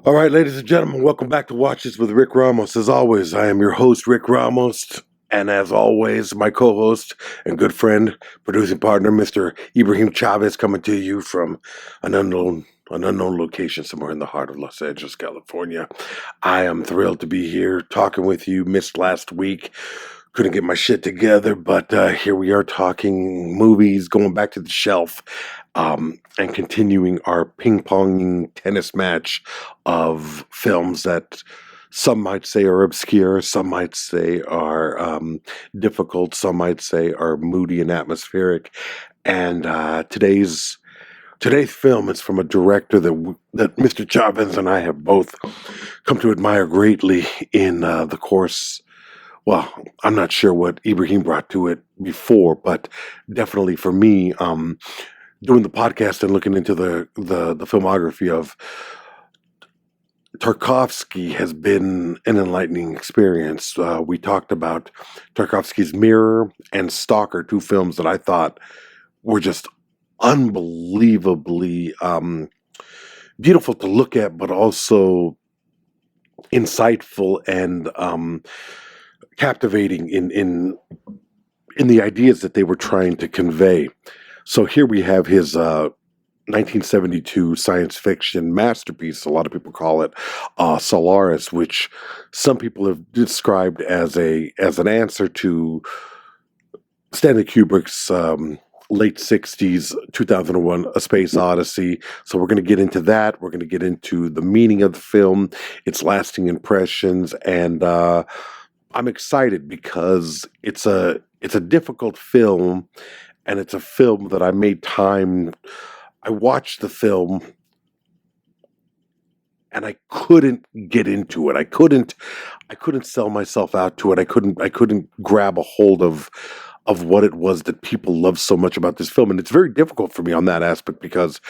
All right, ladies and gentlemen, welcome back to WatchThis with RickRamos. As always, I am your host, RickRamos, and as always, my co-host and good friend, producing partner, Mr. Ibrahim Chavez, coming to you from an unknown location somewhere in the heart of Los Angeles, California. I am thrilled to be here talking with you. Missed last week. Couldn't get my shit together, but here we are talking movies, going back to the shelf, and continuing our ping-ponging tennis match of films that some might say are obscure, some might say are difficult, some might say are moody and atmospheric. And today's film is from a director that Mr. Chavez and I have both come to admire greatly in the course. Well, I'm not sure what Ibrahim brought to it before, but definitely for me, doing the podcast and looking into the filmography of Tarkovsky has been an enlightening experience. We talked about Tarkovsky's Mirror and Stalker, two films that I thought were just unbelievably beautiful to look at, but also insightful and captivating in the ideas that they were trying to convey. So here we have his 1972 science fiction masterpiece. A lot of people call it Solaris, which some people have described as an answer to Stanley Kubrick's late 60s 2001 A Space Odyssey. So we're going to get into that. We're going to get into the meaning of the film, its lasting impressions, and I'm excited because it's a difficult film, and it's a film that I made time. I watched the film and I couldn't get into it. I couldn't sell myself out to it. I couldn't grab a hold of what it was that people love so much about this film. And it's very difficult for me on that aspect because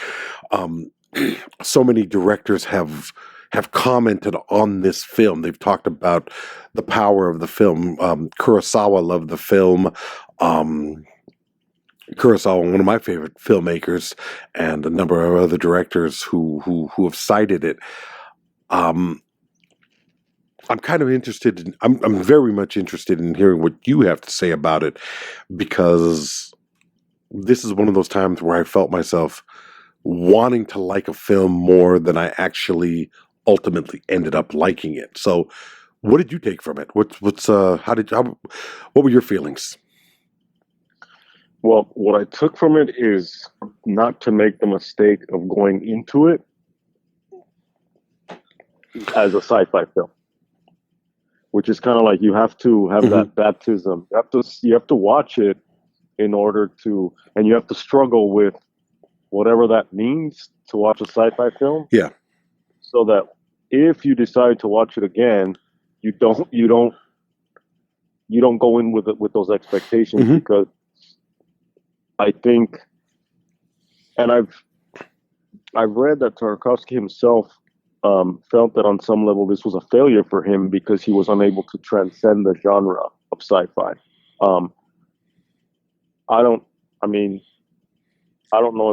so many directors have commented on this film. They've talked about the power of the film. Kurosawa loved the film. Kurosawa, one of my favorite filmmakers, and a number of other directors who have cited it. I'm kind of interested in. I'm very much interested in hearing what you have to say about it, because this is one of those times where I felt myself wanting to like a film more than I actually ultimately ended up liking it. So, what did you take from it? What were your feelings? Well, what I took from it is not to make the mistake of going into it as a sci-fi film, which is kind of like you have to have that baptism. You have to watch it in order to, and you have to struggle with whatever that means to watch a sci-fi film. Yeah. So that if you decide to watch it again, you don't go in with those expectations, because I think, and I've read that Tarkovsky himself felt that on some level this was a failure for him because he was unable to transcend the genre of sci-fi. I don't know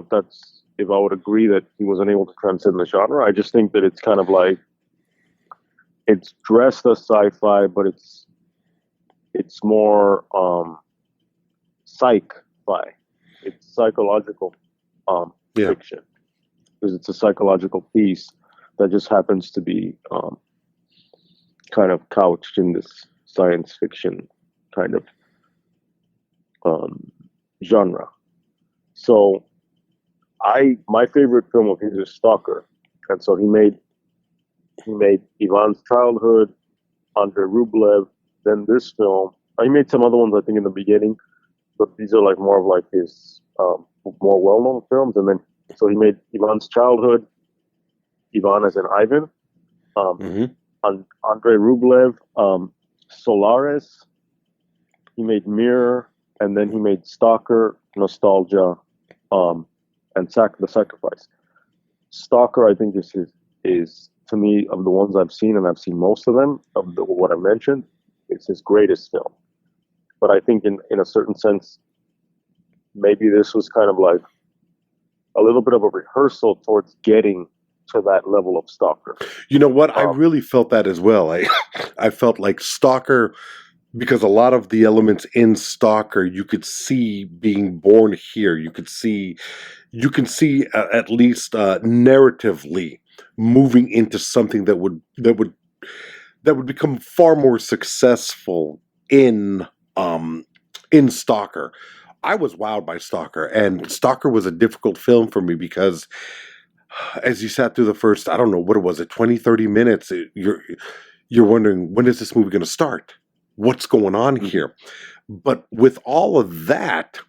if I would agree that he was unable to transcend the genre. I just think that it's kind of like, it's dressed as sci-fi, but it's more psych-fi. It's psychological fiction, because it's a psychological piece that just happens to be kind of couched in this science fiction kind of genre. So my favorite film of his is Stalker, and so he made Ivan's Childhood, Andrei Rublev, then this film. He made some other ones, I think, in the beginning, but these are like more of like his more well-known films. And then so he made Ivan's Childhood, Ivan as in Ivan, Andrei Rublev, Solaris. He made Mirror, and then he made Stalker, Nostalgia, and The Sacrifice. Stalker, I think, is to me, of the ones I've seen, and I've seen most of them, what I mentioned, it's his greatest film. But I think in a certain sense, maybe this was kind of like a little bit of a rehearsal towards getting to that level of Stalker. You know what? I really felt that as well. I felt like Stalker, because a lot of the elements in Stalker you could see being born here. You can see at least narratively moving into something that would become far more successful in Stalker. I was wowed by Stalker, and Stalker was a difficult film for me because as you sat through the first, I don't know, what was it, 20, 30 minutes, you're wondering, when is this movie going to start? What's going on here? But with all of that,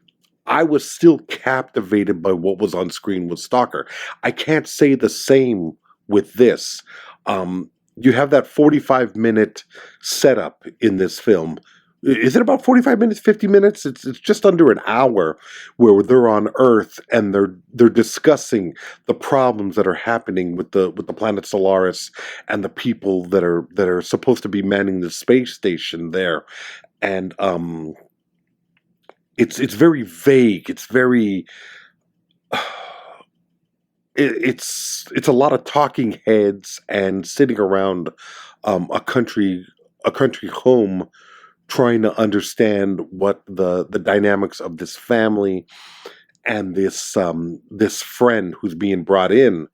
I was still captivated by what was on screen with Stalker. I can't say the same with this. You have that 45-minute setup in this film. Is it about 45 minutes, 50 minutes? It's just under an hour where they're on Earth and they're discussing the problems that are happening with the planet Solaris and the people that are supposed to be manning the space station there. And it's very vague. It's very it's a lot of talking heads and sitting around a country home, trying to understand what the dynamics of this family and this friend who's being brought in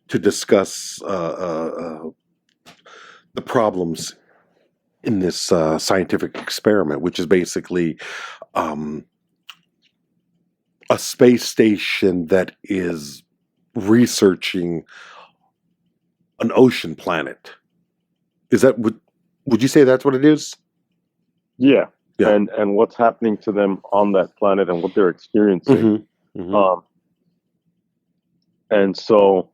to discuss the problems in this scientific experiment, which is basically a space station that is researching an ocean planet. Is that would you say that's what it is? Yeah. And what's happening to them on that planet and what they're experiencing. And so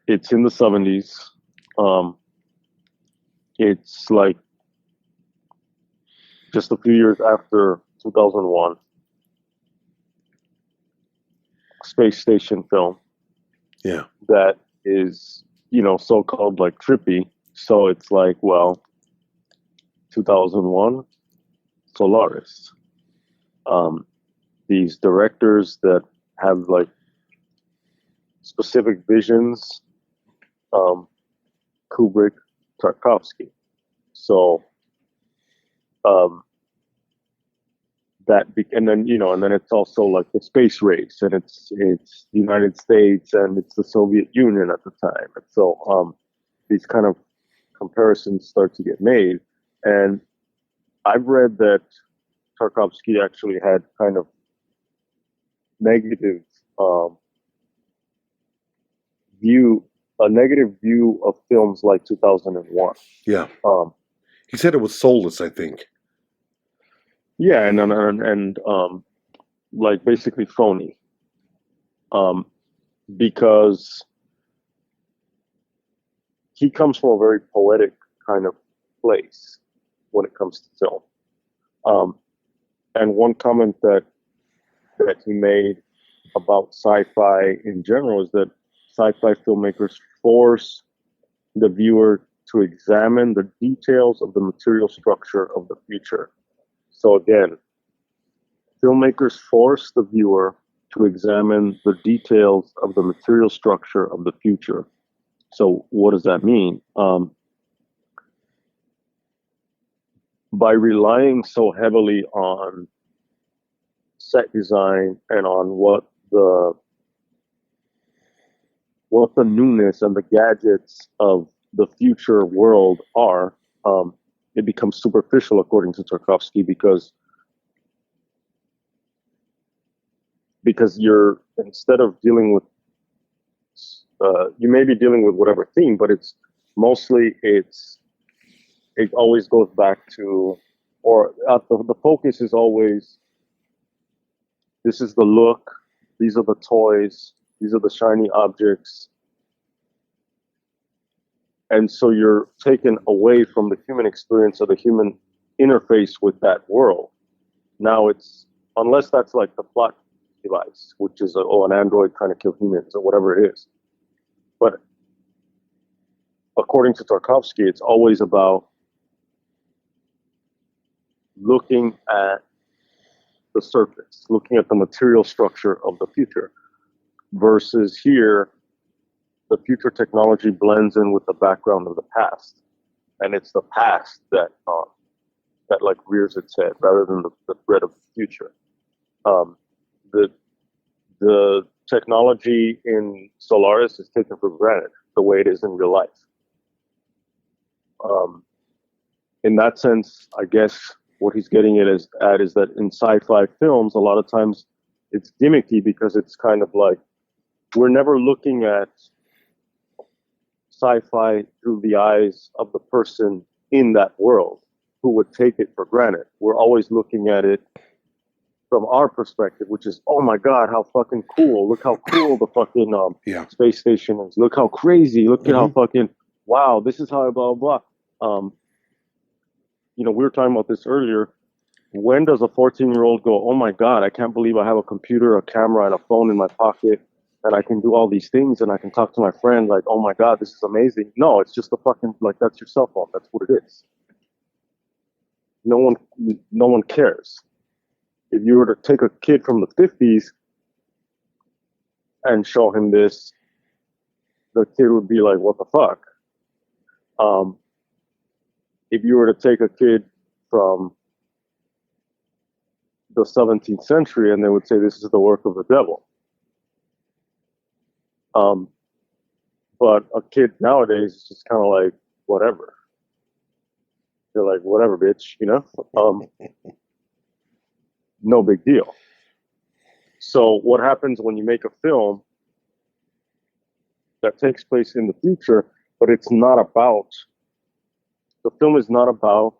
it's in the 70s. It's like just a few years after 2001 space station film. Yeah. That is, so-called like trippy. So it's like, well, 2001 Solaris. These directors that have like specific visions, Kubrick, Tarkovsky. So and then it's also like the space race, and it's the United States and it's the Soviet Union at the time, and so these kind of comparisons start to get made. And I've read that Tarkovsky actually had kind of negative view of films like 2001. Yeah. He said it was soulless, I think. Yeah, and like basically phony. Because he comes from a very poetic kind of place when it comes to film. And one comment that he made about sci-fi in general is that sci-fi filmmakers force the viewer to examine the details of the material structure of the future. So again, filmmakers force the viewer to examine the details of the material structure of the future. So what does that mean? By relying so heavily on set design and on what the newness and the gadgets of the future world are, it becomes superficial, according to Tarkovsky, because you're, instead of dealing with, you may be dealing with whatever theme, but it's mostly, it always goes back to, or the focus is always, this is the look, these are the toys, these are the shiny objects. And so you're taken away from the human experience or the human interface with that world. Now it's, unless that's like the plot device, which is an android trying to kill humans or whatever it is. But according to Tarkovsky, it's always about looking at the surface, looking at the material structure of the future, versus here, the future technology blends in with the background of the past, and it's the past that like rears its head rather than the threat of the future. The technology in Solaris is taken for granted the way it is in real life. In that sense, I guess what he's getting at is that in sci-fi films, a lot of times it's gimmicky because it's kind of like we're never looking at sci-fi through the eyes of the person in that world who would take it for granted. We're always looking at it from our perspective, which is, oh my God, how fucking cool. Look how cool the fucking space station is. Look how crazy. Look at how fucking, wow, this is how blah, blah, blah. We were talking about this earlier. When does a 14-year-old go, oh my God, I can't believe I have a computer, a camera, and a phone in my pocket, and I can do all these things, and I can talk to my friend, like, oh my God, this is amazing. No, it's just a fucking, like, that's your cell phone. That's what it is. No one cares. If you were to take a kid from the 50s and show him this, the kid would be like, what the fuck? If you were to take a kid from the 17th century and they would say this is the work of the devil. But a kid nowadays is just kind of like, whatever. They're like, whatever, bitch, no big deal. So what happens when you make a film that takes place in the future, but it's not about, the film is not about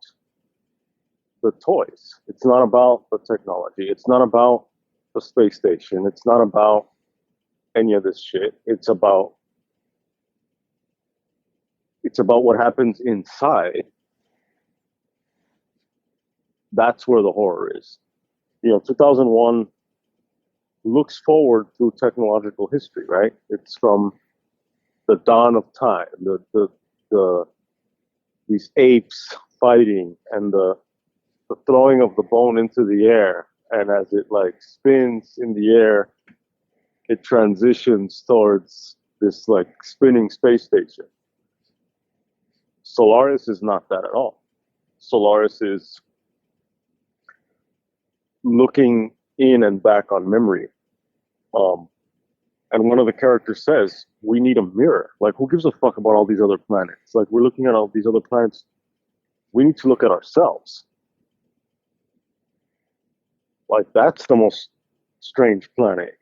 the toys. It's not about the technology. It's not about the space station. It's not about any of this shit. It's about what happens inside. That's where the horror is. 2001 looks forward through technological history, right? It's from the dawn of time, these apes fighting and the throwing of the bone into the air, and as it like spins in the air, it transitions towards this like spinning space station. Solaris is not that at all. Solaris is looking in and back on memory. And one of the characters says, we need a mirror. Like, who gives a fuck about all these other planets? Like, we're looking at all these other planets. We need to look at ourselves. Like, that's the most strange planet,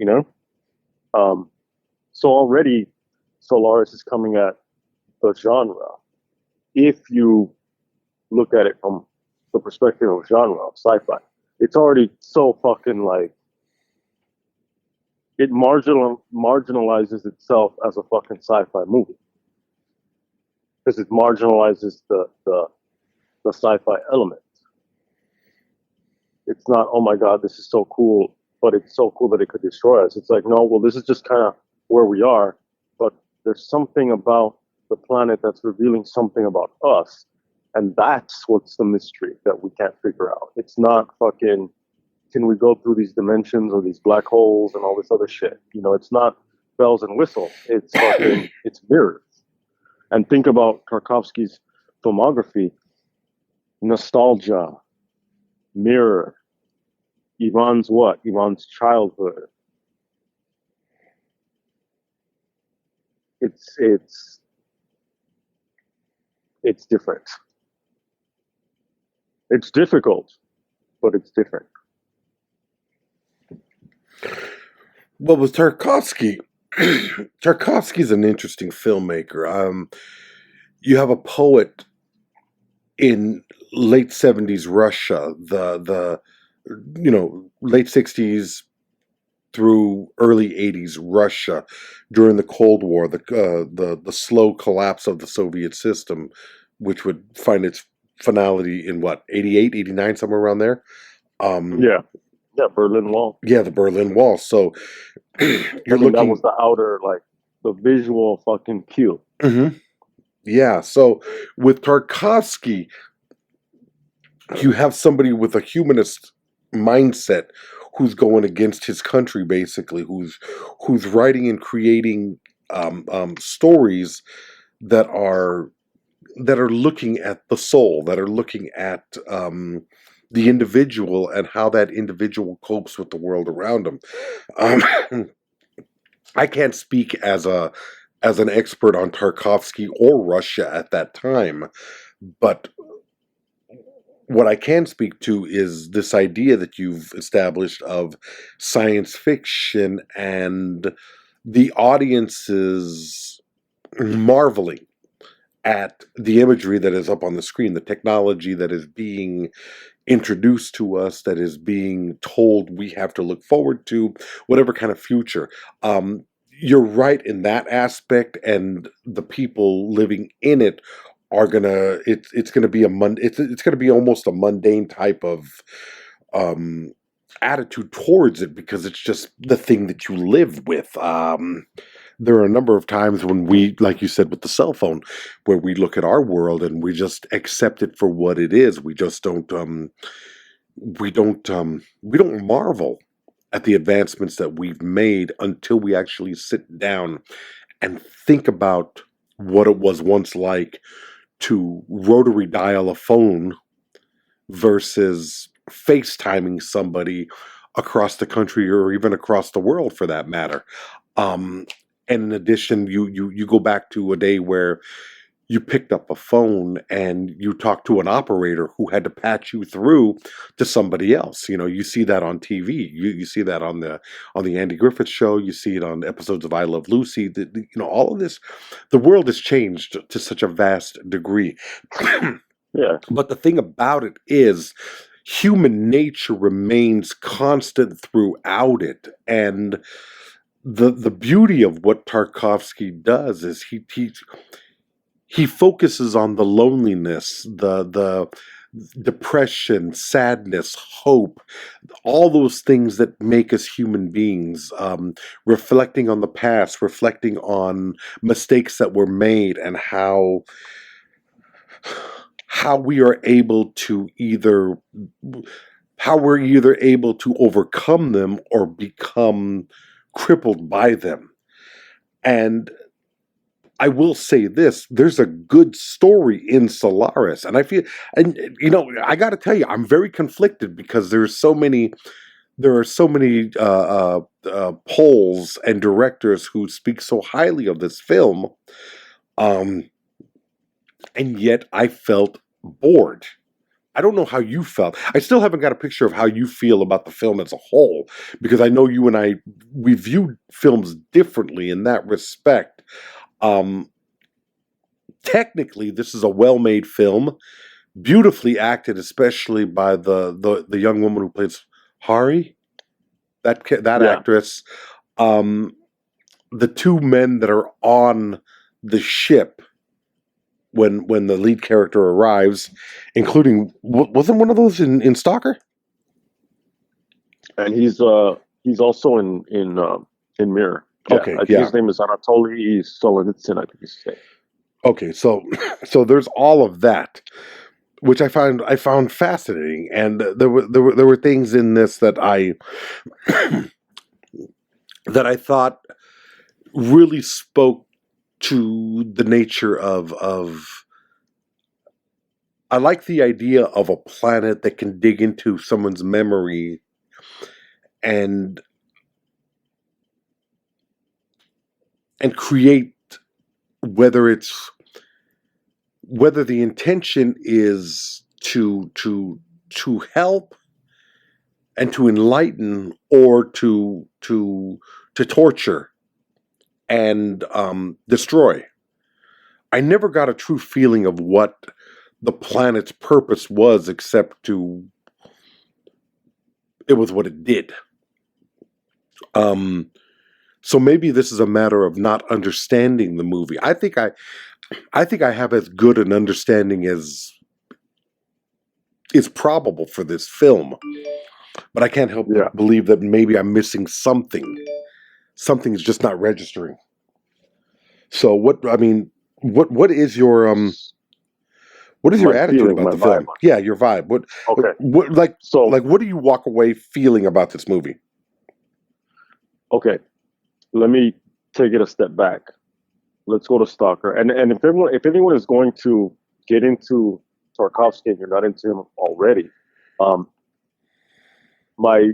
So already Solaris is coming at the genre. If you look at it from the perspective of genre, of sci-fi, it's already so fucking like, it marginalizes itself as a fucking sci-fi movie. Because it marginalizes the sci-fi element. It's not, oh my God, this is so cool, but it's so cool that it could destroy us. It's like, no, well, this is just kind of where we are, but there's something about the planet that's revealing something about us, and that's what's the mystery that we can't figure out. It's not fucking, can we go through these dimensions or these black holes and all this other shit? It's not bells and whistles. It's fucking, it's mirrors. And think about Tarkovsky's filmography, nostalgia, mirror, Ivan's childhood. It's different. It's difficult, but it's different. Well, with Tarkovsky, Tarkovsky's an interesting filmmaker. You have a poet in late 70s Russia, the late 60s through early 80s Russia during the Cold War, the slow collapse of the Soviet system, which would find its finality in 88, 89, somewhere around there. Yeah, Berlin Wall. Yeah, the Berlin Wall. So you're looking. That was the outer, like, the visual fucking cue. Mm-hmm. Yeah. So with Tarkovsky, you have somebody with a humanist who's going against his country, basically, who's writing and creating stories that are looking at the soul, that are looking at the individual and how that individual copes with the world around them. I can't speak as an expert on Tarkovsky or Russia at that time, but what I can speak to is this idea that you've established of science fiction and the audience's marveling at the imagery that is up on the screen, the technology that is being introduced to us, that is being told we have to look forward to, whatever kind of future. You're right in that aspect, and the people living in it are gonna. It's gonna be it's gonna be almost a mundane type of attitude towards it because it's just the thing that you live with. There are a number of times when we, like you said, with the cell phone, where we look at our world and we just accept it for what it is. We just don't. We don't marvel at the advancements that we've made until we actually sit down and think about what it was once like to rotary dial a phone versus FaceTiming somebody across the country or even across the world for that matter. And in addition, you go back to a day where you picked up a phone and you talked to an operator who had to patch you through to somebody else. You know, you see that on TV. You see that on the Andy Griffith Show. You see it on episodes of I Love Lucy. All of this, the world has changed to such a vast degree. Yeah. But the thing about it is, human nature remains constant throughout it, and the beauty of what Tarkovsky does is he focuses on the loneliness, the depression, sadness, hope, all those things that make us human beings, reflecting on the past, reflecting on mistakes that were made, and how we are able to either overcome them or become crippled by them. And I will say this, there's a good story in Solaris. And I feel, and I got to tell you, I'm very conflicted because there are so many polls and directors who speak so highly of this film. And yet I felt bored. I don't know how you felt. I still haven't got a picture of how you feel about the film as a whole, because I know you and we viewed films differently in that respect. Technically, this is a well-made film, beautifully acted, especially by the young woman who plays Hari, that actress. The two men that are on the ship when the lead character arrives, including, wasn't one of those in Stalker? And he's also in Mirror. Yeah, Okay, I think his name is Anatoly Solonitsyn, I think he's saying. Okay, so there's all of that, which I found fascinating, and there were things in this that I that I thought really spoke to the nature of I like the idea of a planet that can dig into someone's memory and create, whether the intention is to help and to enlighten, or to torture and destroy. I never got a true feeling of what the planet's purpose was, except it was what it did. So maybe this is a matter of not understanding the movie. I think I have as good an understanding as is probable for this film, but I can't help but believe that maybe I'm missing something. Something's just not registering. So what is your attitude about the film? Yeah, your vibe. What do you walk away feeling about this movie? Okay, let me take it a step back. Let's go to Stalker. And if anyone is going to get into Tarkovsky and you're not into him already, my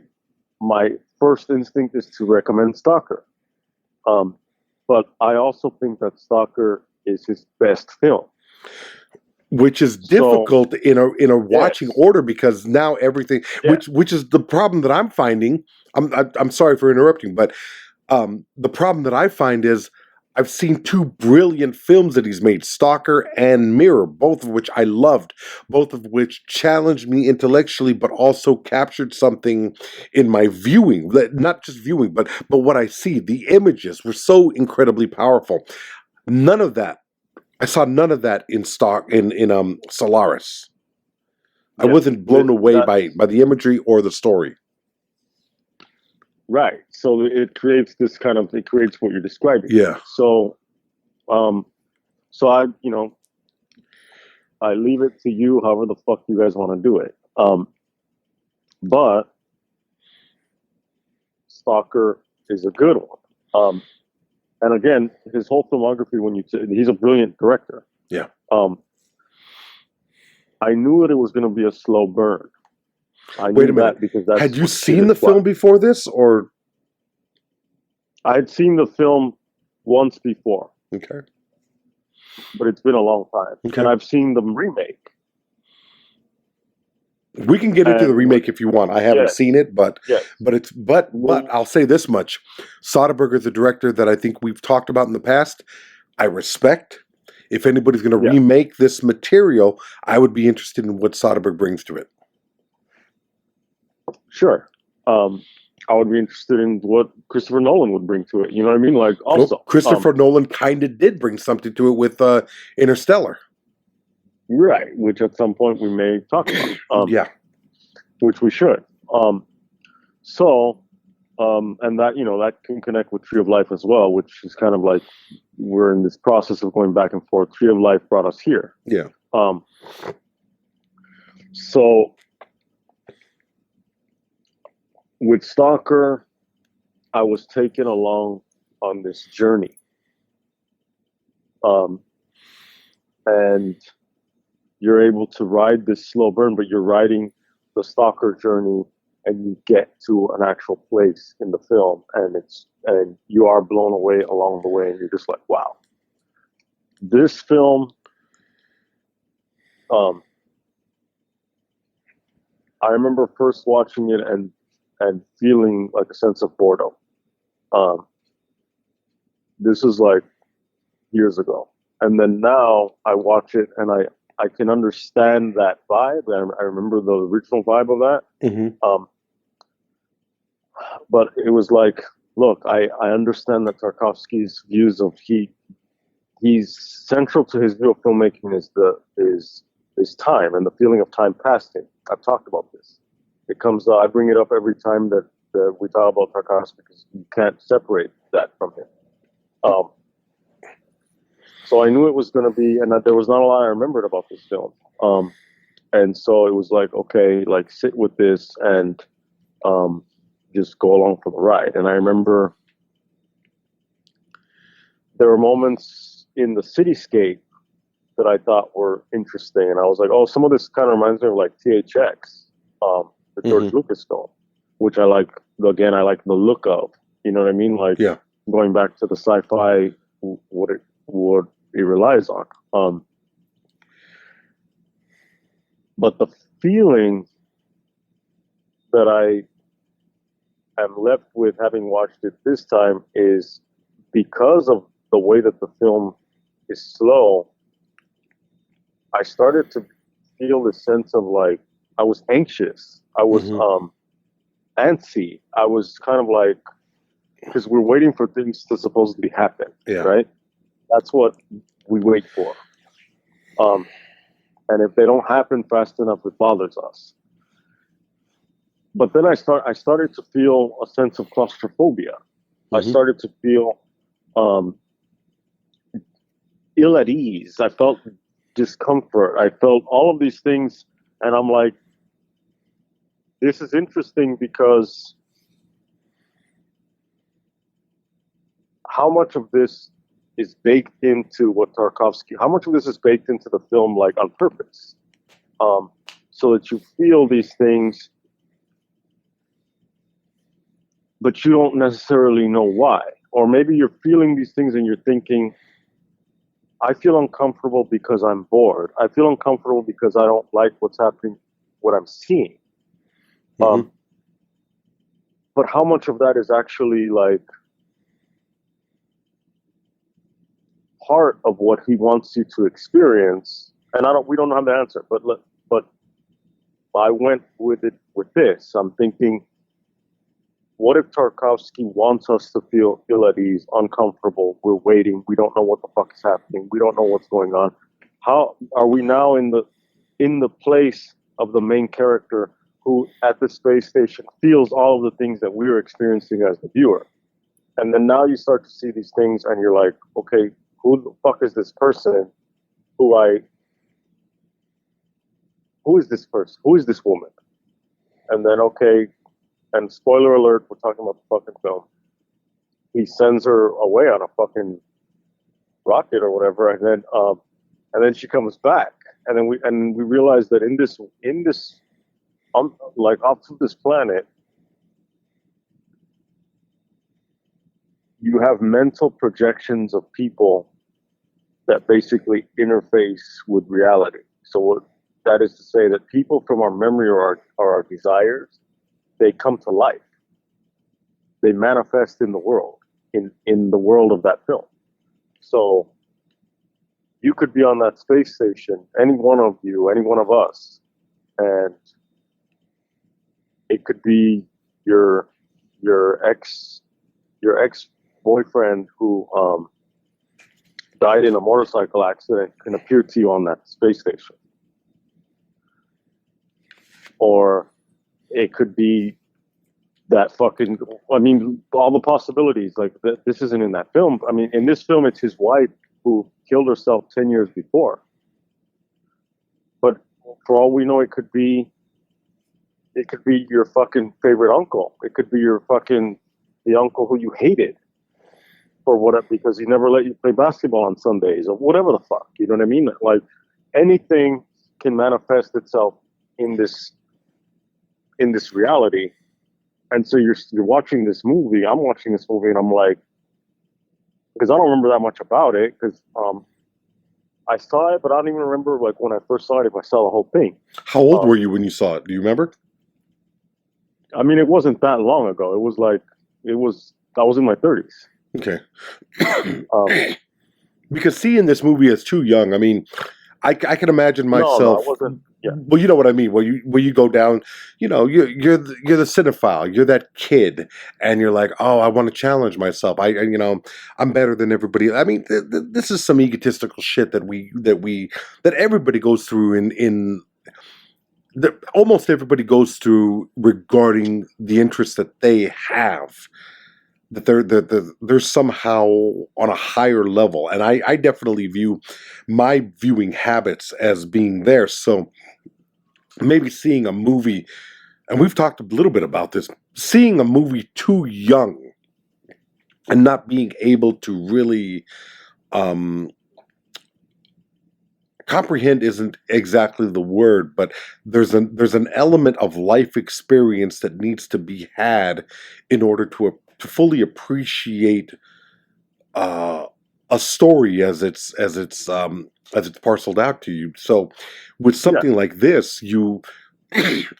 first instinct is to recommend Stalker. But I also think that Stalker is his best film, which is difficult in a watching order, because now everything, which is the problem that I'm finding. I'm sorry for interrupting, but the problem that I find is I've seen two brilliant films that he's made, Stalker and Mirror, both of which I loved, both of which challenged me intellectually, but also captured something in my viewing, not just viewing, but what I see. The images were so incredibly powerful. None of that. I saw none of that in Solaris. I wasn't blown away by the imagery or the story. Right. So it creates what you're describing. Yeah. So, I leave it to you, however the fuck you guys want to do it. But Stalker is a good one. And again, his whole filmography, he's a brilliant director. Yeah. I knew that it was going to be a slow burn. Wait a minute. Because that's had you seen the film before this, or? I had seen the film once before. Okay. But it's been a long time. Okay. And I've seen the remake. We can get into the remake if you want. I haven't seen it, but I'll say this much: Soderbergh is a director that I think we've talked about in the past. I respect. If anybody's going to remake this material, I would be interested in what Soderbergh brings to it. Sure. I would be interested in what Christopher Nolan would bring to it. You know what I mean? Like, also, Christopher Nolan kind of did bring something to it with Interstellar. Right, which at some point we may talk about. Which we should. And that can connect with Tree of Life as well, which is kind of like we're in this process of going back and forth. Tree of Life brought us here. Yeah. So with Stalker, I was taken along on this journey. And you're able to ride this slow burn, but you're riding the Stalker journey and you get to an actual place in the film, and you are blown away along the way, and you're just like, wow. This film, I remember first watching it and feeling like a sense of boredom. This is like years ago. And then now I watch it and I can understand that vibe. I remember the original vibe of that. Mm-hmm. But it was like, look, I understand that Tarkovsky's views of he's central to his view of filmmaking is time and the feeling of time passing. I've talked about this. It comes. I bring it up every time that we talk about Tarkovsky because you can't separate that from him. So I knew it was going to be, and that there was not a lot I remembered about this film. And so it was like, okay, like sit with this and just go along for the ride. And I remember there were moments in the cityscape that I thought were interesting. And I was like, oh, some of this kind of reminds me of like THX, the George Lucas film, which I like. Again, I like the look of, you know what I mean? Like going back to the sci-fi, what it relies on. But the feeling that I am left with having watched it this time is because of the way that the film is slow, I started to feel this sense of like, I was anxious. I was antsy. I was kind of like, because we're waiting for things to supposedly happen, right? That's what we wait for. And if they don't happen fast enough, it bothers us. But then I started to feel a sense of claustrophobia. I started to feel ill at ease. I felt discomfort. I felt all of these things, and I'm like, this is interesting because how much of this is baked into what Tarkovsky, how much of this is baked into the film, like on purpose, so that you feel these things, but you don't necessarily know why. Or maybe you're feeling these things and you're thinking, I feel uncomfortable because I'm bored. I feel uncomfortable because I don't like what's happening, what I'm seeing. Mm-hmm. But how much of that is actually like part of what he wants you to experience? And we don't have the answer, but I went with it with this. I'm thinking, what if Tarkovsky wants us to feel ill at ease, uncomfortable? We're waiting. We don't know what the fuck is happening. We don't know what's going on. How are we now in the place of the main character who at the space station feels all of the things that we're experiencing as the viewer? And then now you start to see these things and you're like, okay, who the fuck is this person? Who is this person? Who is this woman? And then, okay, and spoiler alert, we're talking about the fucking film. He sends her away on a fucking rocket or whatever, and then she comes back, and then we realize that in this like off of this planet, you have mental projections of people that basically interface with reality. So what that is to say that people from our memory or our desires, they come to life. They manifest in the world, in the world of that film. So you could be on that space station, any one of you, any one of us, and it could be your ex-boyfriend who died in a motorcycle accident can appear to you on that space station. Or it could be that fucking, I mean, all the possibilities. Like, this isn't in that film. I mean, in this film, it's his wife who killed herself 10 years before. But for all we know, it could be your fucking favorite uncle. It could be the uncle who you hated for whatever, because he never let you play basketball on Sundays or whatever the fuck. You know what I mean? Like, anything can manifest itself in this reality. And so you're watching this movie. I'm watching this movie, and I'm like, because I don't remember that much about it, because I saw it, but I don't even remember like when I first saw it, if I saw the whole thing. How old were you when you saw it? Do you remember? I mean, it wasn't that long ago. I was in my 30s. Okay. Because seeing this movie as too young, I mean, I can imagine myself. No, I wasn't. Yeah. Well, you know what I mean. Where you go down, you know, you're the cinephile. You're that kid, and you're like, oh, I want to challenge myself. I'm better than everybody. I mean, this is some egotistical shit that everybody goes through almost everybody goes through regarding the interests that they have. That they're somehow on a higher level, and I definitely view my viewing habits as being there. So maybe seeing a movie, and we've talked a little bit about this, seeing a movie too young and not being able to really comprehend isn't exactly the word, but there's an element of life experience that needs to be had in order to fully appreciate a story as it's parceled out to you. So with something like this,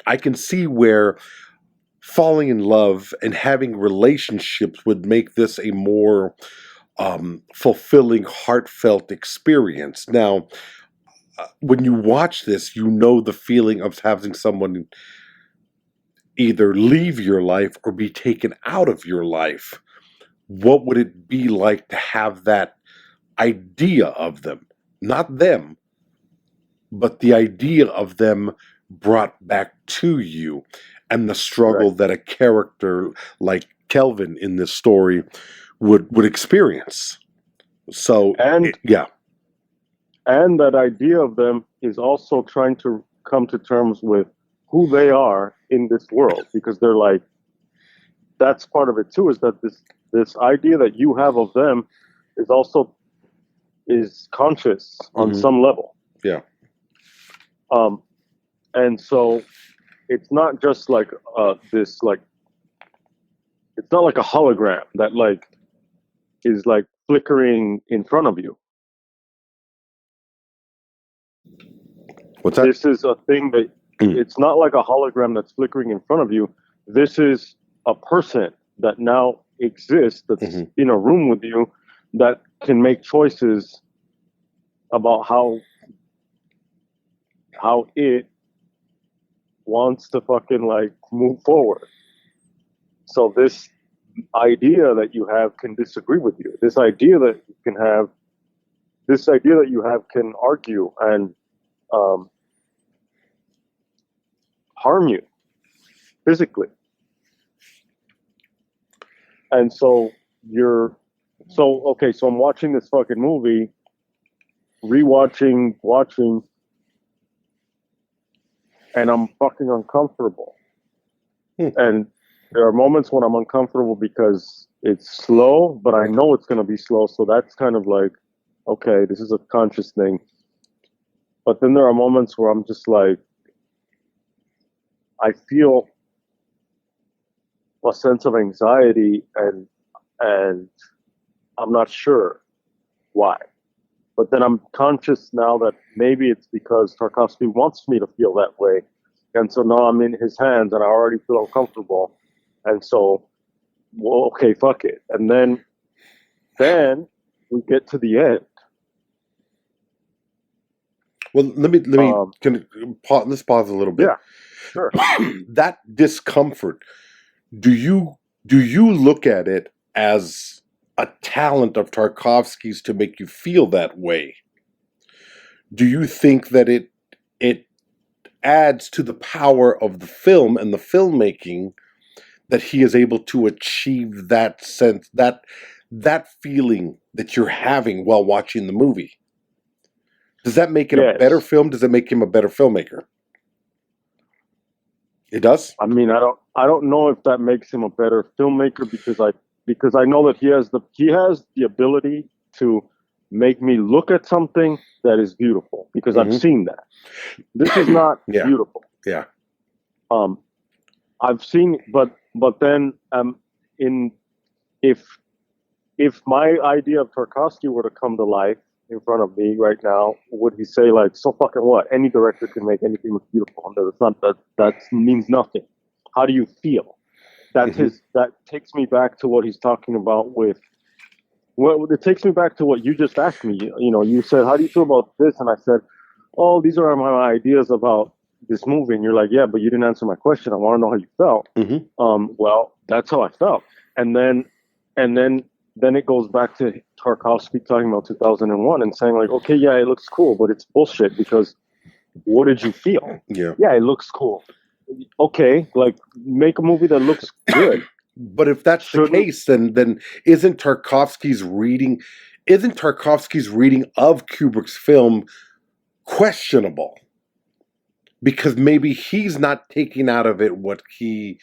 I can see where falling in love and having relationships would make this a more fulfilling, heartfelt experience. Now, when you watch this, you know the feeling of having someone either leave your life or be taken out of your life. What would it be like to have that idea of them? Not them, but the idea of them brought back to you, and the struggle that a character like Kelvin in this story would experience. So, and that idea of them is also trying to come to terms with who they are in this world, because they're like, that's part of it too. Is that this idea that you have of them is conscious on some level. Yeah. And so it's not just like this like it's not like a hologram that like is like flickering in front of you. What's that? This is a thing that it's not like a hologram that's flickering in front of you. This is a person that now exists that's in a room with you that can make choices about how it wants to fucking like move forward. So this idea that you have can disagree with you. This idea that you have can argue and harm you physically. And so so I'm watching this fucking movie, watching, and I'm fucking uncomfortable. And there are moments when I'm uncomfortable because it's slow, but I know it's going to be slow. So that's kind of like, okay, this is a conscious thing. But then there are moments where I'm just like, I feel a sense of anxiety and I'm not sure why. But then I'm conscious now that maybe it's because Tarkovsky wants me to feel that way. And so now I'm in his hands and I already feel uncomfortable. And so, well, okay, fuck it. And then we get to the end. Well, let's pause a little bit. Yeah, sure. That discomfort, do you look at it as a talent of Tarkovsky's to make you feel that way? Do you think that it adds to the power of the film and the filmmaking that he is able to achieve that sense, that feeling that you're having while watching the movie? Does that make it a better film? Does it make him a better filmmaker? It does? I mean, I don't know if that makes him a better filmmaker because I know that he has the ability to make me look at something that is beautiful because I've seen that. This is not beautiful. Yeah. I've seen, but then if my idea of Tarkovsky were to come to life in front of me right now, would he say like, so fucking what? Any director can make anything look beautiful. And it's not that means nothing. How do you feel? That takes me back to what he's talking about with. Well, it takes me back to what you just asked me. You know, you said, how do you feel about this? And I said, oh, these are my ideas about this movie. And you're like, yeah, but you didn't answer my question. I want to know how you felt. Well, that's how I felt. And then it goes back to Tarkovsky talking about 2001 and saying like, okay, yeah, it looks cool, but it's bullshit because what did you feel? Yeah, it looks cool. Okay, like make a movie that looks good. But if that's the case, then isn't Tarkovsky's reading of Kubrick's film questionable? Because maybe he's not taking out of it he's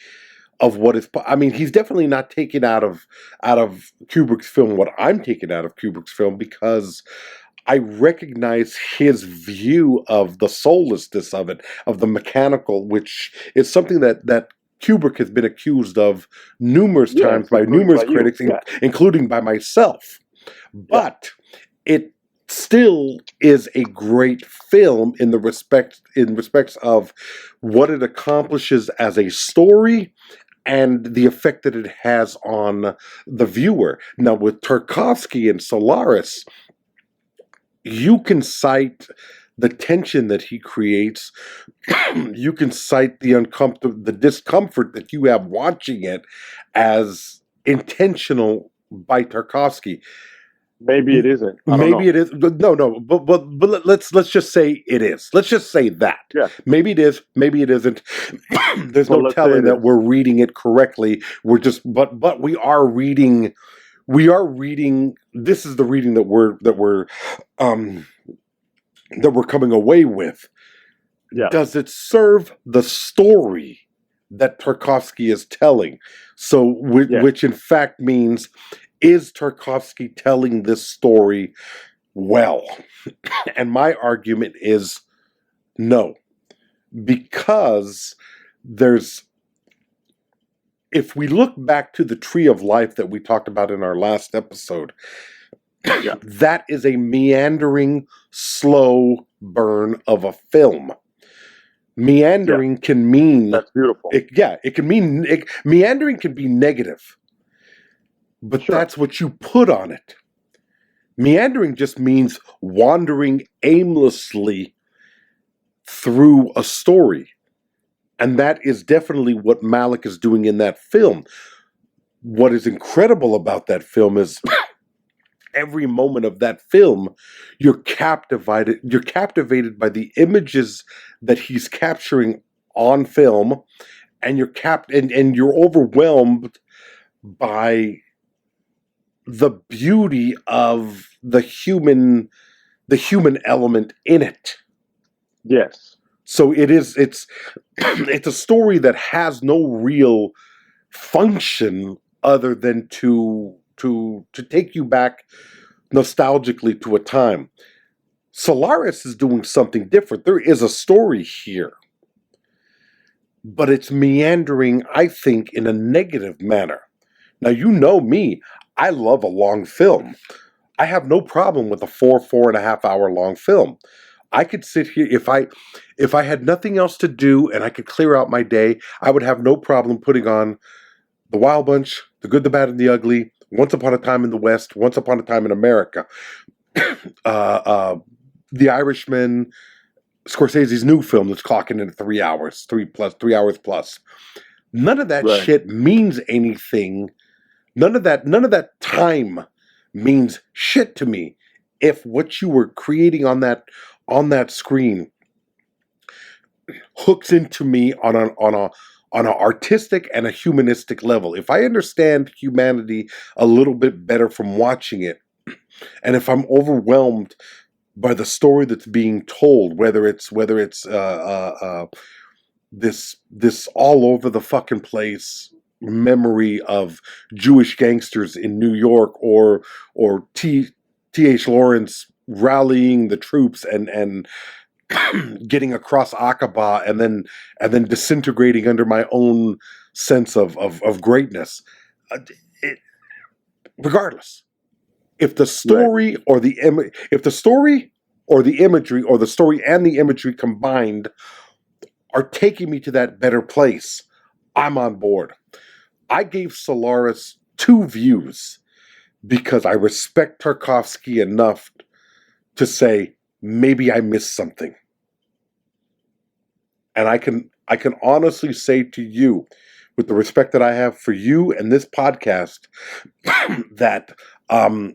definitely not taking out of Kubrick's film what I'm taking out of Kubrick's film, because I recognize his view of the soullessness of it, of the mechanical, which is something that Kubrick has been accused of numerous times by numerous critics, including by myself. But it still is a great film in respects of what it accomplishes as a story and the effect that it has on the viewer. Now, with Tarkovsky and Solaris, you can cite the tension that he creates. You can cite the discomfort that you have watching it as intentional by Tarkovsky. Maybe it isn't. Maybe it is. No. But let's just say it is. Let's just say that. Yeah. Maybe it is. Maybe it isn't. There's no telling that we're reading it correctly. We're just, but we are reading. We are reading. This is the reading that we're coming away with. Yeah. Does it serve the story that Tarkovsky is telling. So, Yeah. which in fact means, is Tarkovsky telling this story well? And my argument is no, because there's, if we look back to the Tree of Life that we talked about in our last episode, Yeah. that is a meandering, slow burn of a film. Meandering can mean, That's beautiful. it can mean, meandering can be negative, but Sure. that's what you put on it. Meandering just means wandering aimlessly through a story. And that is definitely what Malick is doing in that film. What is incredible about that film is every moment of that film, you're captivated by the images that he's capturing on film, and you're overwhelmed by the beauty of the human element in it. Yes. So it's a story that has no real function other than to take you back nostalgically to a time. Solaris is doing something different. There is a story here, but it's meandering, I think, in a negative manner. Now, you know me, I love a long film. I have no problem with a 4.5 hour long film. I could sit here, if I had nothing else to do and I could clear out my day, I would have no problem putting on The Wild Bunch, The Good, the Bad, and the Ugly, Once Upon a Time in the West, Once Upon a Time in America, The Irishman, Scorsese's new film that's clocking in at 3 hours, 3 hours plus. None of that Right. shit means anything. None of that time means shit to me if what you were creating on that screen hooks into me on an artistic and a humanistic level. If I understand humanity a little bit better from watching it, and if I'm overwhelmed by the story that's being told, whether it's this all over the fucking place memory of Jewish gangsters in New York, or T.H. Lawrence rallying the troops and getting across Aqaba and then disintegrating under my own sense of greatness. Regardless, if the story or the imagery, or the story and the imagery combined are taking me to that better place, I'm on board. I gave Solaris 2 views because I respect Tarkovsky enough to say maybe I missed something. And I can honestly say to you, with the respect that I have for you and this podcast, that I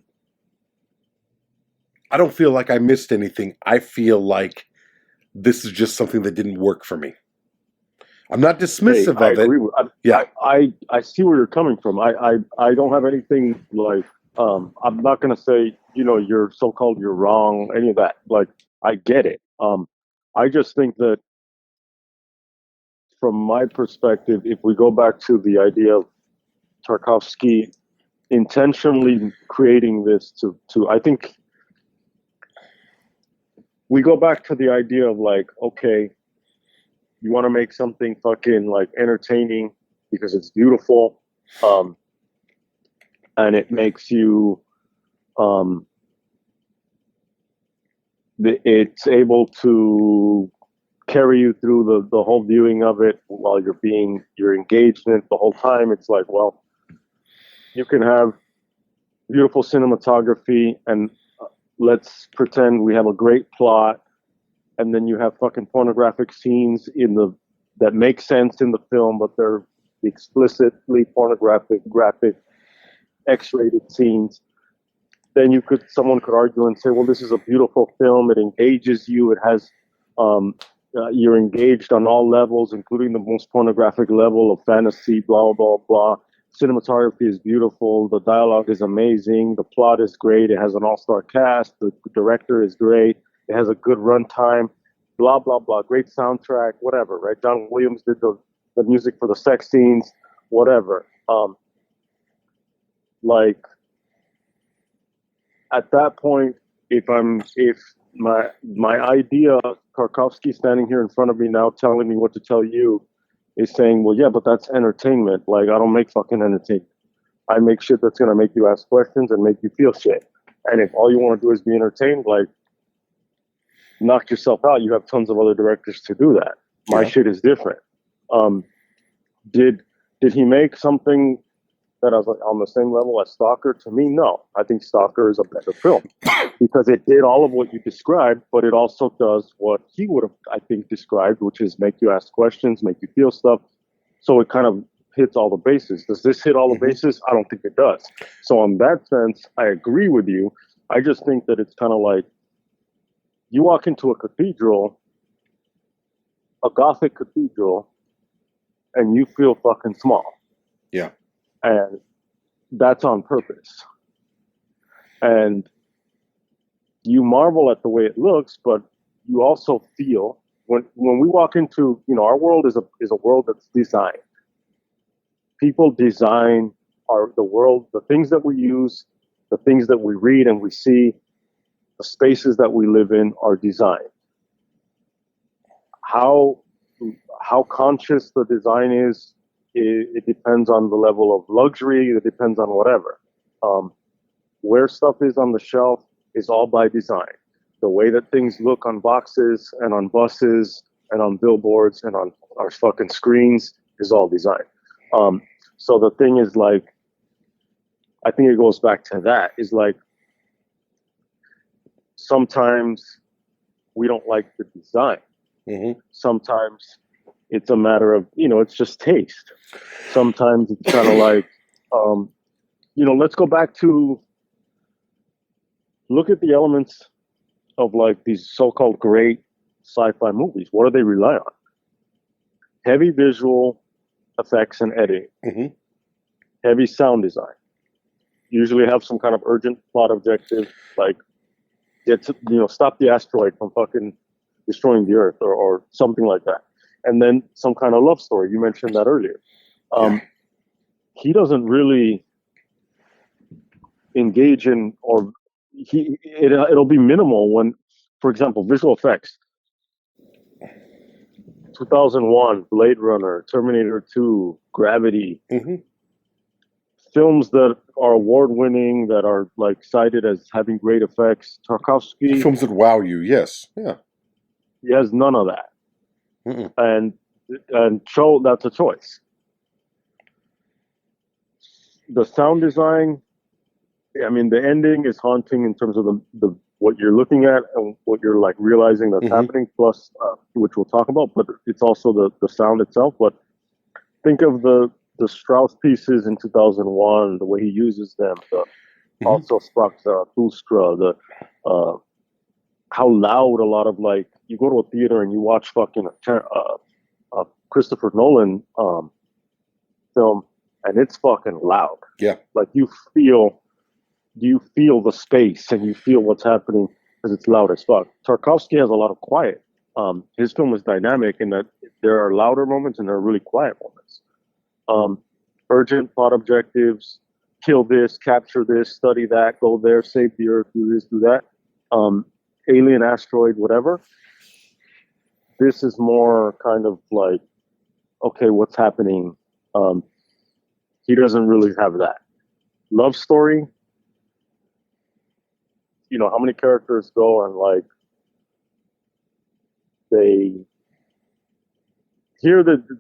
don't feel like I missed anything. I feel like this is just something that didn't work for me. I'm not dismissive I of agree it. with, Yeah. I see where you're coming from. I don't have anything like, I'm not going to say, you're so-called, you're wrong, any of that. Like, I get it. I just think that from my perspective, if we go back to the idea of Tarkovsky intentionally creating this to I think we go back to the idea of like, okay, you want to make something fucking like entertaining because it's beautiful, and it makes you, it's able to carry you through the whole viewing of it while you're engaged in it the whole time. It's like, well, you can have beautiful cinematography and let's pretend we have a great plot, and then you have fucking pornographic scenes that make sense in the film, but they're explicitly pornographic, graphic, X-rated scenes. Then someone could argue and say, well, this is a beautiful film. It engages you. It has, you're engaged on all levels, including the most pornographic level of fantasy, blah, blah, blah. Cinematography is beautiful. The dialogue is amazing. The plot is great. It has an all-star cast. The director is great. It has a good runtime, blah, blah, blah. Great soundtrack, whatever, right? John Williams did the the music for the sex scenes, whatever. Like at that point, if my idea, Tarkovsky standing here in front of me now telling me what to tell you, is saying, well, yeah, but that's entertainment. Like I don't make fucking entertainment. I make shit that's gonna make you ask questions and make you feel shit. And if all you want to do is be entertained, like knock yourself out. You have tons of other directors to do that. My shit is different. Did he make something that I was like on the same level as Stalker? To me, no. I think Stalker is a better film because it did all of what you described, but it also does what he would have, I think, described, which is make you ask questions, make you feel stuff. So it kind of hits all the bases. Does this hit all the bases? I don't think it does. So in that sense, I agree with you. I just think that it's kind of like you walk into a cathedral, a Gothic cathedral, and you feel fucking small. Yeah. And that's on purpose. And you marvel at the way it looks, but you also feel when we walk into, our world is a world that's designed. People design the world, the things that we use, the things that we read and we see, the spaces that we live in are designed. How conscious the design is, it depends on the level of luxury. It depends on whatever. Where stuff is on the shelf is all by design. The way that things look on boxes and on buses and on billboards and on our fucking screens is all design. So the thing is, like, I think it goes back to that, is like sometimes we don't like the design. Mm-hmm. Sometimes it's a matter of, it's just taste. Sometimes it's kind of like, let's go back to look at the elements of like these so-called great sci-fi movies. What do they rely on? Heavy visual effects and editing, heavy sound design. Usually have some kind of urgent plot objective, like stop the asteroid from fucking destroying the Earth or something like that. And then some kind of love story. You mentioned that earlier. He doesn't really engage in, or it'll be minimal when, for example, visual effects. 2001, Blade Runner, Terminator 2, Gravity. Films that are award-winning, that are like cited as having great effects. Tarkovsky. Films that wow you, yes. Yeah. He has none of that. And so that's a choice. The sound design, I mean, the ending is haunting in terms of the what you're looking at and what you're like realizing that's happening, plus which we'll talk about, but it's also the sound itself. But think of the Strauss pieces in 2001, the way he uses them, also Sprache, Thustra, how loud a lot of, like, you go to a theater and you watch fucking a Christopher Nolan film, and it's fucking loud. Yeah. Like you feel the space and you feel what's happening because it's loud as fuck. Tarkovsky has a lot of quiet. His film is dynamic in that there are louder moments and there are really quiet moments. Urgent plot objectives, kill this, capture this, study that, go there, save the Earth, do this, do that. Alien, asteroid, whatever. This is more kind of like, okay, what's happening? He doesn't really have that. Love story, how many characters go and like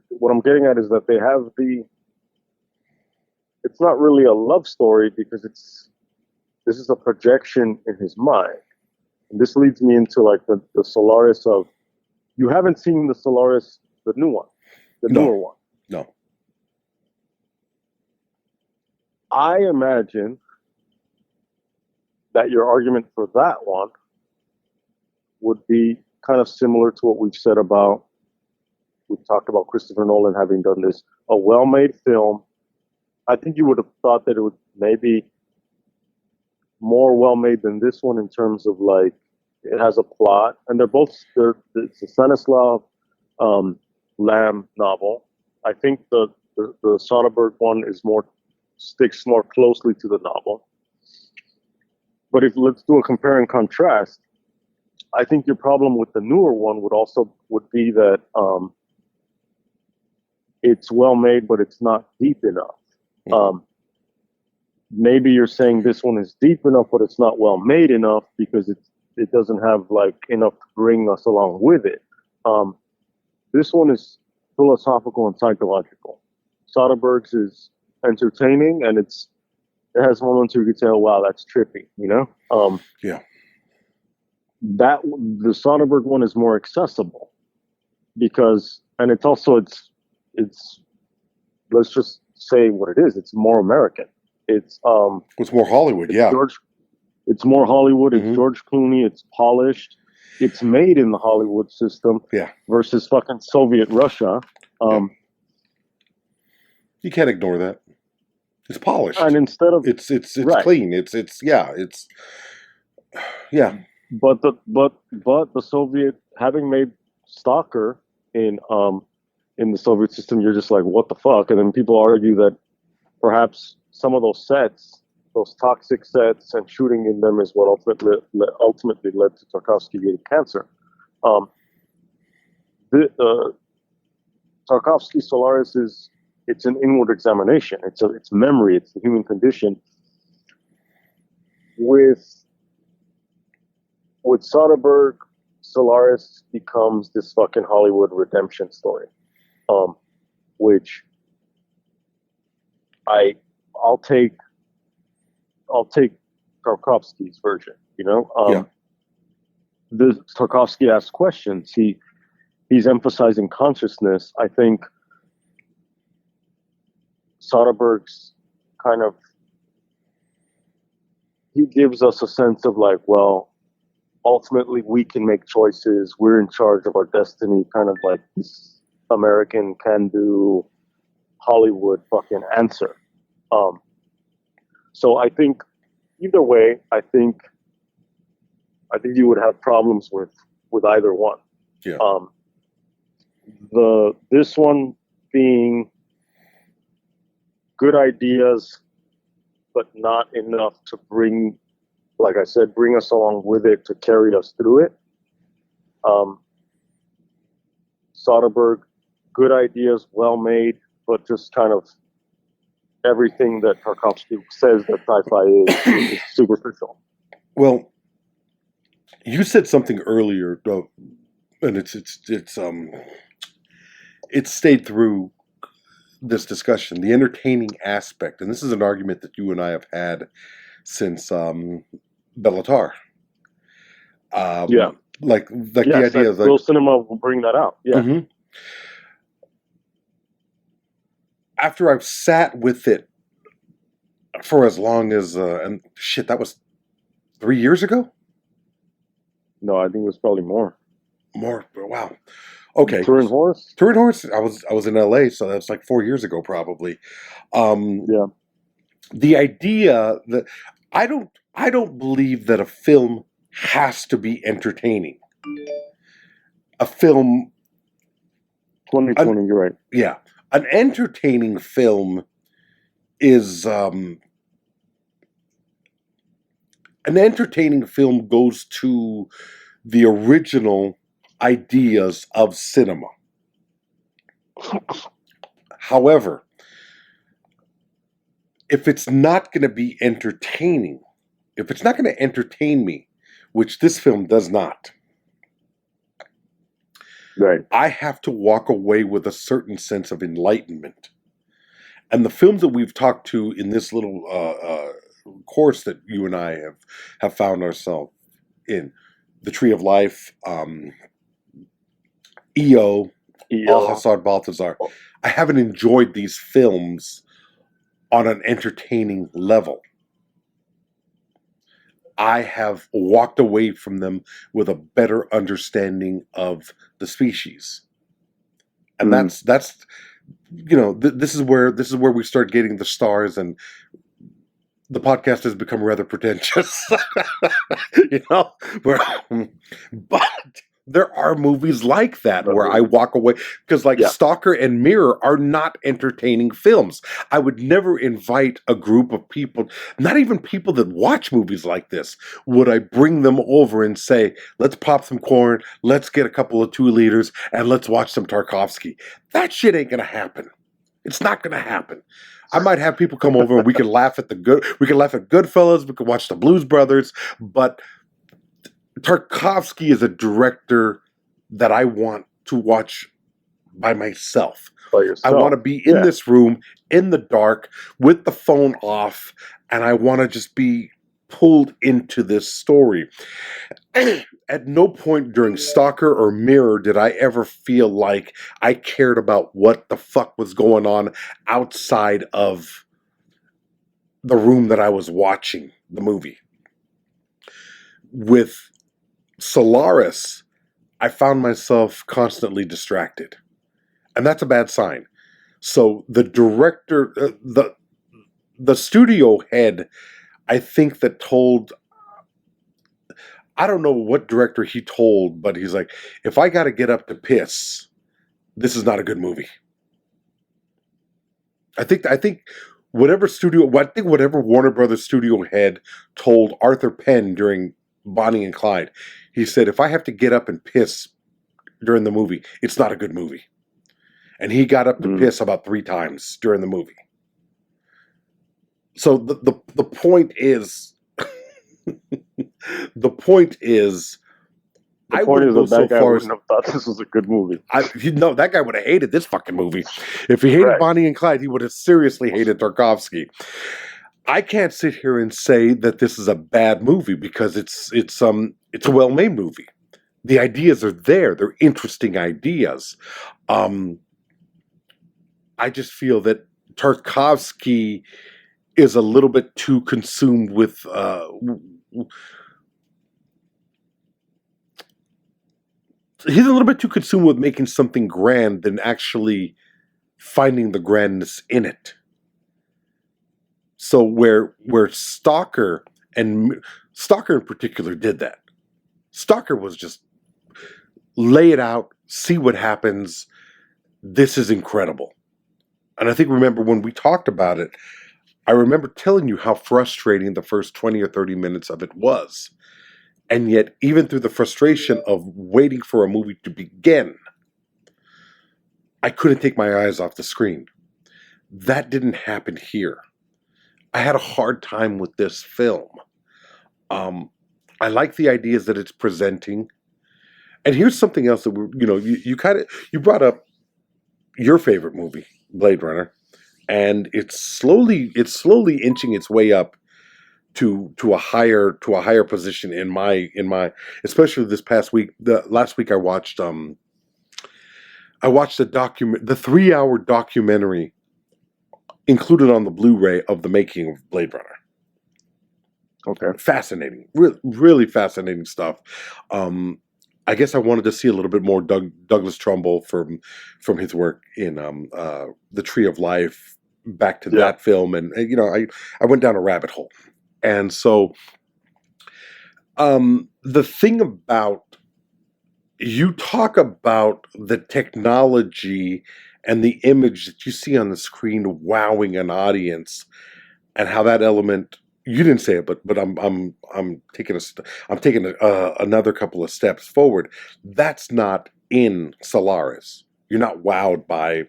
what I'm getting at is that they have it's not really a love story because this is a projection in his mind. And this leads me into like the Solaris of, you haven't seen the Solaris, the new one, newer one. No. I imagine that your argument for that one would be kind of similar to what we've talked about Christopher Nolan having done this, a well-made film. I think you would have thought that it would maybe more well-made than this one in terms of like, it has a plot, and it's a Stanislav Lam novel. I think the Soderbergh one sticks more closely to the novel. But let's do a compare and contrast, I think your problem with the newer one would be that it's well made, but it's not deep enough. Mm-hmm. Maybe you're saying this one is deep enough, but it's not well made enough because it doesn't have like enough to bring us along with it. This one is philosophical and psychological. Soderbergh's is entertaining, and it has moments where you could say, "Oh wow, that's trippy," you know? Yeah. The Soderbergh one is more accessible because, and it's let's just say what it is. It's more American. It's more Hollywood. Yeah. It's more Hollywood. Mm-hmm. It's George Clooney. It's polished. It's made in the Hollywood system. Yeah. Versus fucking Soviet Russia. Yeah. You can't ignore that. It's polished. And instead of it's right. clean. It's yeah. But the Soviet, having made Stalker in the Soviet system, you're just like, what the fuck? And then people argue that perhaps some of those sets, those toxic sets and shooting in them is what ultimately led to Tarkovsky getting cancer. Tarkovsky Solaris it's an inward examination. It's memory. It's the human condition. With Soderbergh, Solaris becomes this fucking Hollywood redemption story, which I'll take Tarkovsky's version. You know, Tarkovsky asks questions. He's emphasizing consciousness. I think Soderbergh's he gives us a sense of like, well, ultimately we can make choices. We're in charge of our destiny, kind of like this American can-do Hollywood fucking answer. So I think either way, I think you would have problems with either one. Yeah. This one being good ideas, but not enough to bring, like I said, bring us along with it to carry us through it. Soderbergh, good ideas, well made, but just kind of everything that Tarkovsky says that sci-fi is superficial. Well, you said something earlier, and it's stayed through this discussion, the entertaining aspect, and this is an argument that you and I have had since Bellatar. Yeah, like the idea of Real Cinema will bring that out. Yeah. Mm-hmm. After I've sat with it for as long as and shit, that was 3 years ago. No, I think it was probably more. More. Wow. Okay. Turin Horse. I was in LA, so that's like 4 years ago, probably. Yeah. The idea that I don't believe that a film has to be entertaining. A film. 2020. You're right. Yeah, an entertaining film is an entertaining film goes to the original ideas of cinema. However, if it's not going to be entertaining, if it's not going to entertain me, which this film does not, right, I have to walk away with a certain sense of enlightenment. And the films that we've talked to in this little course that you and I have found ourselves in, The Tree of Life, EO, Al-Hassad Balthazar, I haven't enjoyed these films on an entertaining level. I have walked away from them with a better understanding of the species. And that's you know, this is where we start getting the stars, and the podcast has become rather pretentious. You know, but There are movies like that where I Right. walk away because, like, Yeah. Stalker and Mirror are not entertaining films. I would never invite a group of people, not even people that watch movies like this, would I bring them over and say, let's pop some corn, let's get a couple of 2 liters, and let's watch some Tarkovsky. That shit ain't gonna happen. It's not gonna happen. I might have people come over and we can laugh at Goodfellas, we can watch the Blues Brothers, but Tarkovsky is a director that I want to watch by myself. By I yourself. want to be in this room in the dark with the phone off, and I want to just be pulled into this story. At no point during Stalker or Mirror did I ever feel like I cared about what the fuck was going on outside of the room that I was watching the movie. With Solaris, I found myself constantly distracted. And that's a bad sign. So the director, the studio head, I think that told, I don't know what director he told, but he's like, if I got to get up to piss, this is not a good movie. I think whatever Warner Brothers studio head told Arthur Penn during Bonnie and Clyde, he said, if I have to get up and piss during the movie, it's not a good movie. And he got up to piss about 3 times during the movie. So the point is, the point is that guy wouldn't have thought this was a good movie. That guy would have hated this fucking movie. If he hated Bonnie and Clyde, he would have seriously hated Tarkovsky. I can't sit here and say that this is a bad movie because it's a well-made movie. The ideas are there; they're interesting ideas. I just feel that Tarkovsky is a little bit too consumed with he's a little bit too consumed with making something grand than actually finding the grandness in it. So where Stalker in particular did that. Stalker was just lay it out, see what happens. This is incredible. And I think, remember when we talked about it, I remember telling you how frustrating the first 20 or 30 minutes of it was. And yet, even through the frustration of waiting for a movie to begin, I couldn't take my eyes off the screen. That didn't happen here. I had a hard time with this film. I like the ideas that it's presenting. And here's something else that you brought up your favorite movie, Blade Runner, and it's slowly inching its way up to a higher position in my especially this past week. Last week I watched the 3-hour documentary included on the Blu-ray of the making of Blade Runner. Okay. Fascinating. Really fascinating stuff. I guess I wanted to see a little bit more Douglas Trumbull from his work in The Tree of Life, back to that film, and I went down a rabbit hole. And so the thing about, you talk about the technology and the image that you see on the screen wowing an audience, and how that element, you didn't say it, but I'm taking another couple of steps forward. That's not in Solaris. You're not wowed by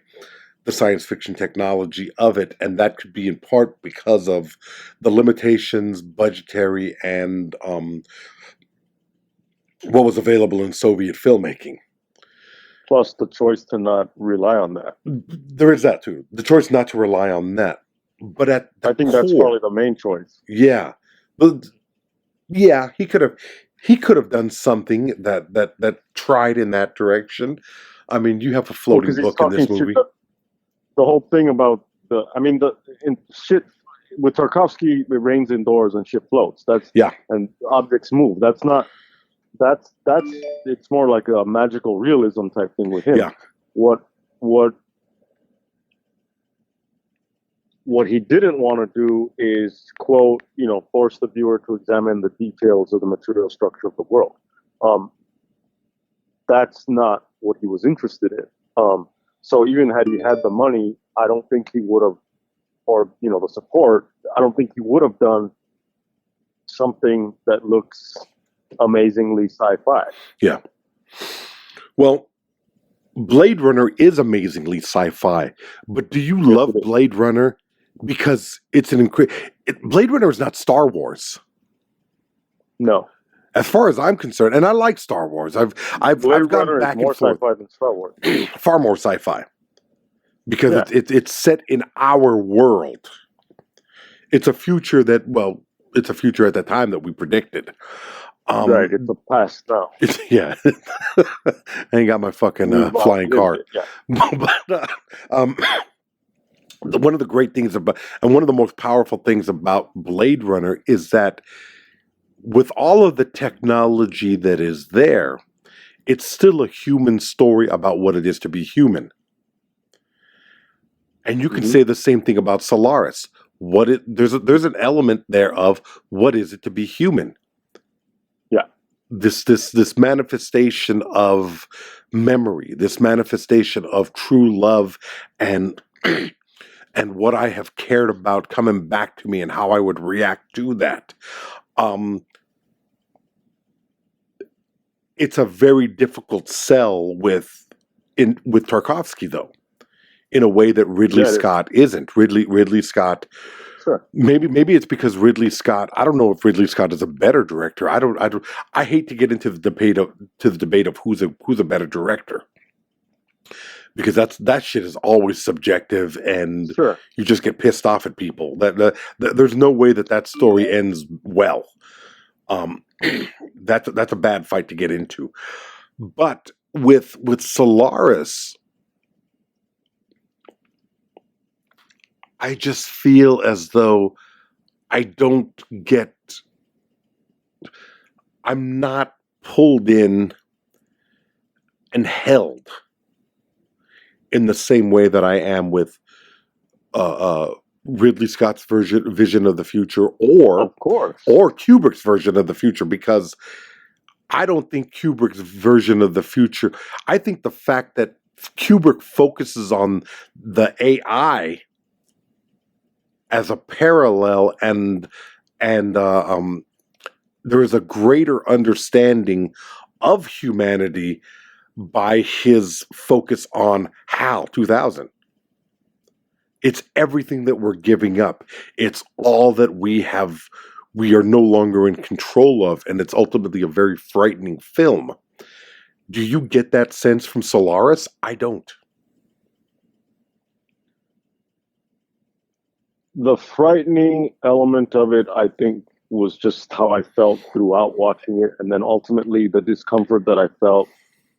the science fiction technology of it, and that could be in part because of the limitations, budgetary, and what was available in Soviet filmmaking. Plus the choice to not rely on that. There is that too. The choice not to rely on that. But at the I think core, that's probably the main choice. Yeah. But yeah, he could have done something that tried in that direction. I mean, you have a floating book in this movie. The whole thing about shit with Tarkovsky, it rains indoors and shit floats. And objects move. That's it's more like a magical realism type thing with him. Yeah. What he didn't want to do is, quote, force the viewer to examine the details of the material structure of the world. that's not what he was interested in. So even had he had the money, I don't think he would have, or the support. I don't think he would have done something that looks amazingly sci-fi. Yeah. Well, Blade Runner is amazingly sci-fi, but do you love Blade Runner because it's Blade Runner is not Star Wars. No. As far as I'm concerned, and I like Star Wars. I've gone back and forth. More sci-fi than Star Wars. Far more sci-fi. Because it's set in our world. It's a future it's a future at the time that we predicted. Right, it's a past now. Yeah. I ain't got my fucking flying car. But one of the great things about, and one of the most powerful things about Blade Runner is that with all of the technology that is there, it's still a human story about what it is to be human. And you can say the same thing about Solaris. There's an element there of what is it to be human? Yeah. This manifestation of memory, this manifestation of true love and what I have cared about coming back to me and how I would react to that. It's a very difficult sell with Tarkovsky, though, in a way that Ridley Scott isn't. Ridley Scott. Sure. Maybe it's because Ridley Scott. I don't know if Ridley Scott is a better director. I hate to get into the debate of who's a better director, because that shit is always subjective, and you just get pissed off at people. There's no way that story ends well. That's a bad fight to get into. But with Solaris, I just feel as though I'm not pulled in and held in the same way that I am with Ridley Scott's vision of the future, or Kubrick's version of the future, because I don't think Kubrick's version of the future. I think the fact that Kubrick focuses on the AI as a parallel, and there is a greater understanding of humanity by his focus on HAL 2000. It's everything that we're giving up. It's all that we are no longer in control of, and it's ultimately a very frightening film. Do you get that sense from Solaris? I don't. The frightening element of it, I think, was just how I felt throughout watching it, and then ultimately the discomfort that I felt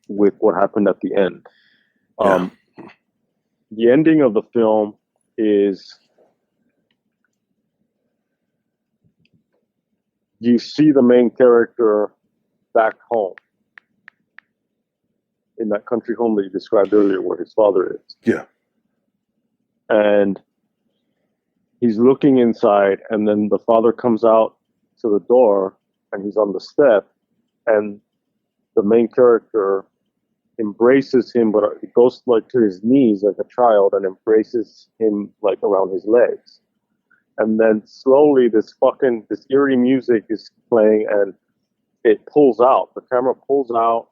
with what happened at the end. The ending of the film is you see the main character back home in that country home that you described earlier where his father is. Yeah. And he's looking inside, and then the father comes out to the door, and he's on the step, and the main character embraces him, but he goes like to his knees like a child and embraces him like around his legs. And then slowly this eerie music is playing, and it pulls out. The camera pulls out,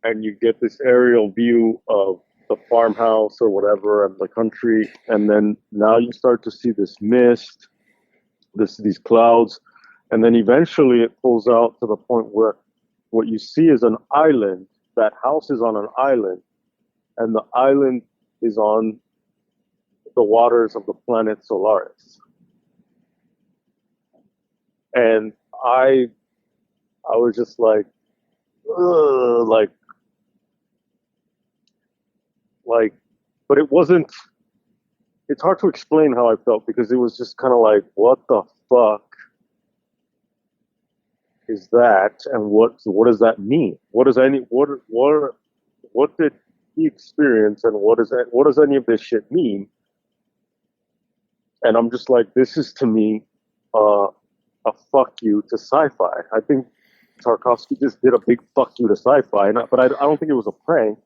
and you get this aerial view of the farmhouse or whatever and the country, and then now you start to see this mist, these clouds, and then eventually it pulls out to the point where what you see is an island. That house is on an island, and the island is on the waters of the planet Solaris. And I was just like, ugh, like, but it wasn't, it's hard to explain how I felt, because it was just kind of like, what the fuck is that, and what does that mean? What did he experience, and what does any of this shit mean? And I'm just like, this is to me a fuck you to sci-fi. I think Tarkovsky just did a big fuck you to sci-fi, but I don't think it was a prank.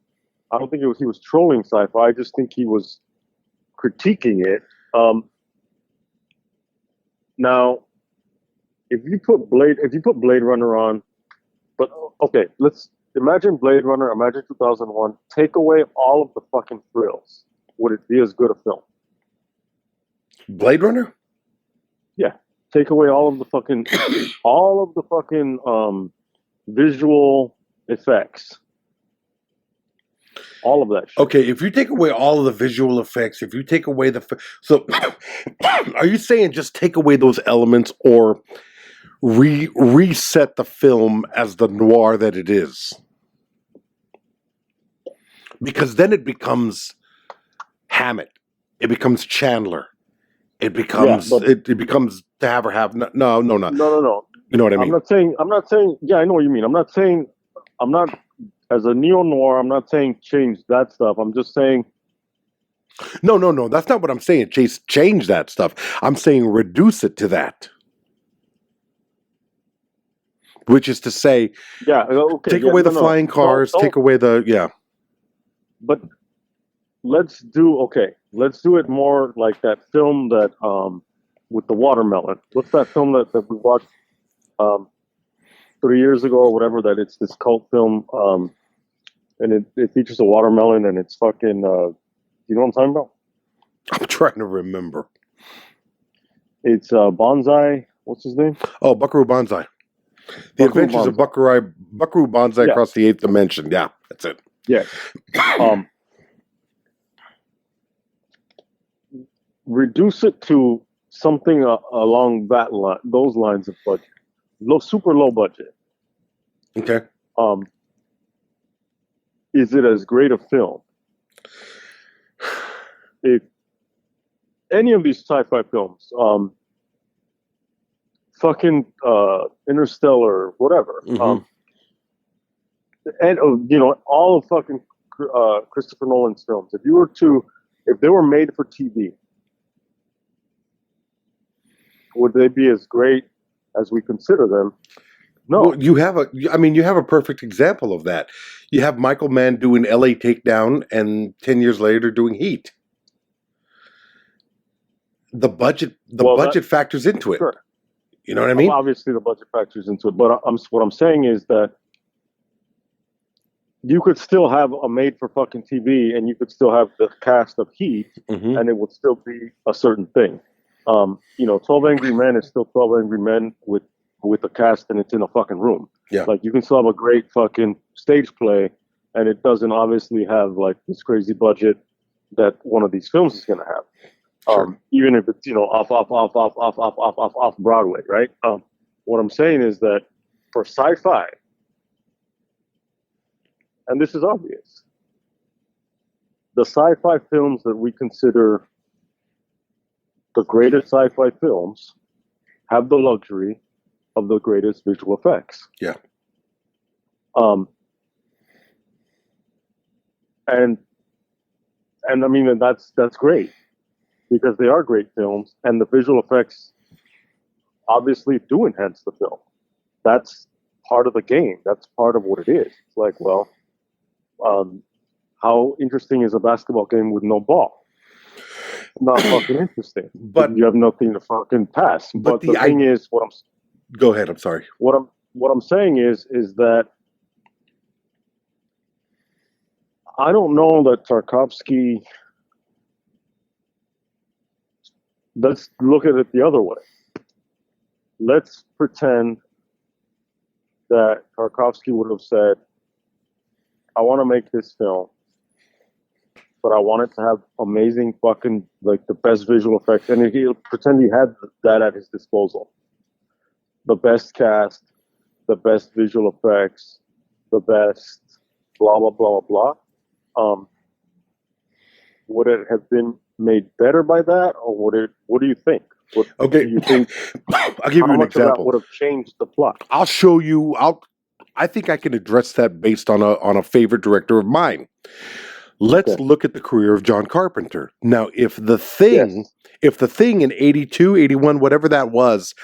I don't think he was trolling sci-fi. I just think he was critiquing it. Now, if you put Blade Runner on, but okay, let's imagine Blade Runner, imagine 2001. Take away all of the fucking thrills. Would it be as good a film? Blade Runner? Yeah. Take away all of the fucking visual effects. All of that shit. Okay, if you take away all of the visual effects, if you take away so are you saying just take away those elements or reset the film as the noir that it is? Because then it becomes Hammett. It becomes Chandler. It becomes it becomes to have or have no. No. You know what I mean? I'm not saying yeah, I know what you mean. I'm not as a neo-noir, I'm not saying change that stuff. I'm just saying No. That's not what I'm saying. Change that stuff. I'm saying reduce it to that. Which is to say, take away the flying cars, take away the But let's do it more like that film that with the watermelon. What's that film that we watched 3 years ago or whatever? That it's this cult film, and it features a watermelon, and it's fucking. You know what I'm talking about? I'm trying to remember. It's Bonsai. What's his name? Oh, Buckaroo Banzai. The Adventures of Buckaroo Banzai Across the Eighth Dimension. Yeah, that's it. Yeah. Reduce it to something along those lines of budget. Super low budget. Okay. Is it as great a film? If any of these sci-fi films, fucking Interstellar, whatever, and all of fucking Christopher Nolan's films, if they were made for TV, would they be as great as we consider them? No. Well, you have a perfect example of that. You have Michael Mann doing LA Takedown and 10 years later doing Heat. The budget factors into it. Sure. You know what I mean? Well, obviously the budget factors into it, but what I'm saying is that you could still have a made for fucking TV and you could still have the cast of Heat and it would still be a certain thing. 12 Angry Men is still 12 Angry Men with a cast and it's in a fucking room. Yeah. Like you can still have a great fucking stage play and it doesn't obviously have like this crazy budget that one of these films is going to have. Sure. Even if it's, off Broadway, right? What I'm saying is that for sci-fi, and this is obvious, the sci-fi films that we consider the greatest sci-fi films have the luxury of the greatest visual effects. Yeah. And I mean that's great because they are great films and the visual effects obviously do enhance the film. That's part of the game. That's part of what it is. It's like, well, how interesting is a basketball game with no ball? Not fucking interesting. But you have nothing to fucking pass. But the thing is, go ahead. I'm sorry. What I'm saying is that I don't know that Tarkovsky. Let's look at it the other way. Let's pretend that Tarkovsky would have said, I want to make this film, but I want it to have amazing fucking, like, the best visual effects. And he'll pretend he had that at his disposal. The best cast, the best visual effects, the best blah, blah, blah, blah, blah. Would it have been made better by that, or what do you think? Do you think? I'll give you an example. That would have changed the plot. I'll show you. I think I can address that based on a favorite director of mine. Let's look at the career of John Carpenter. Now, if the thing in 82, 81, whatever that was,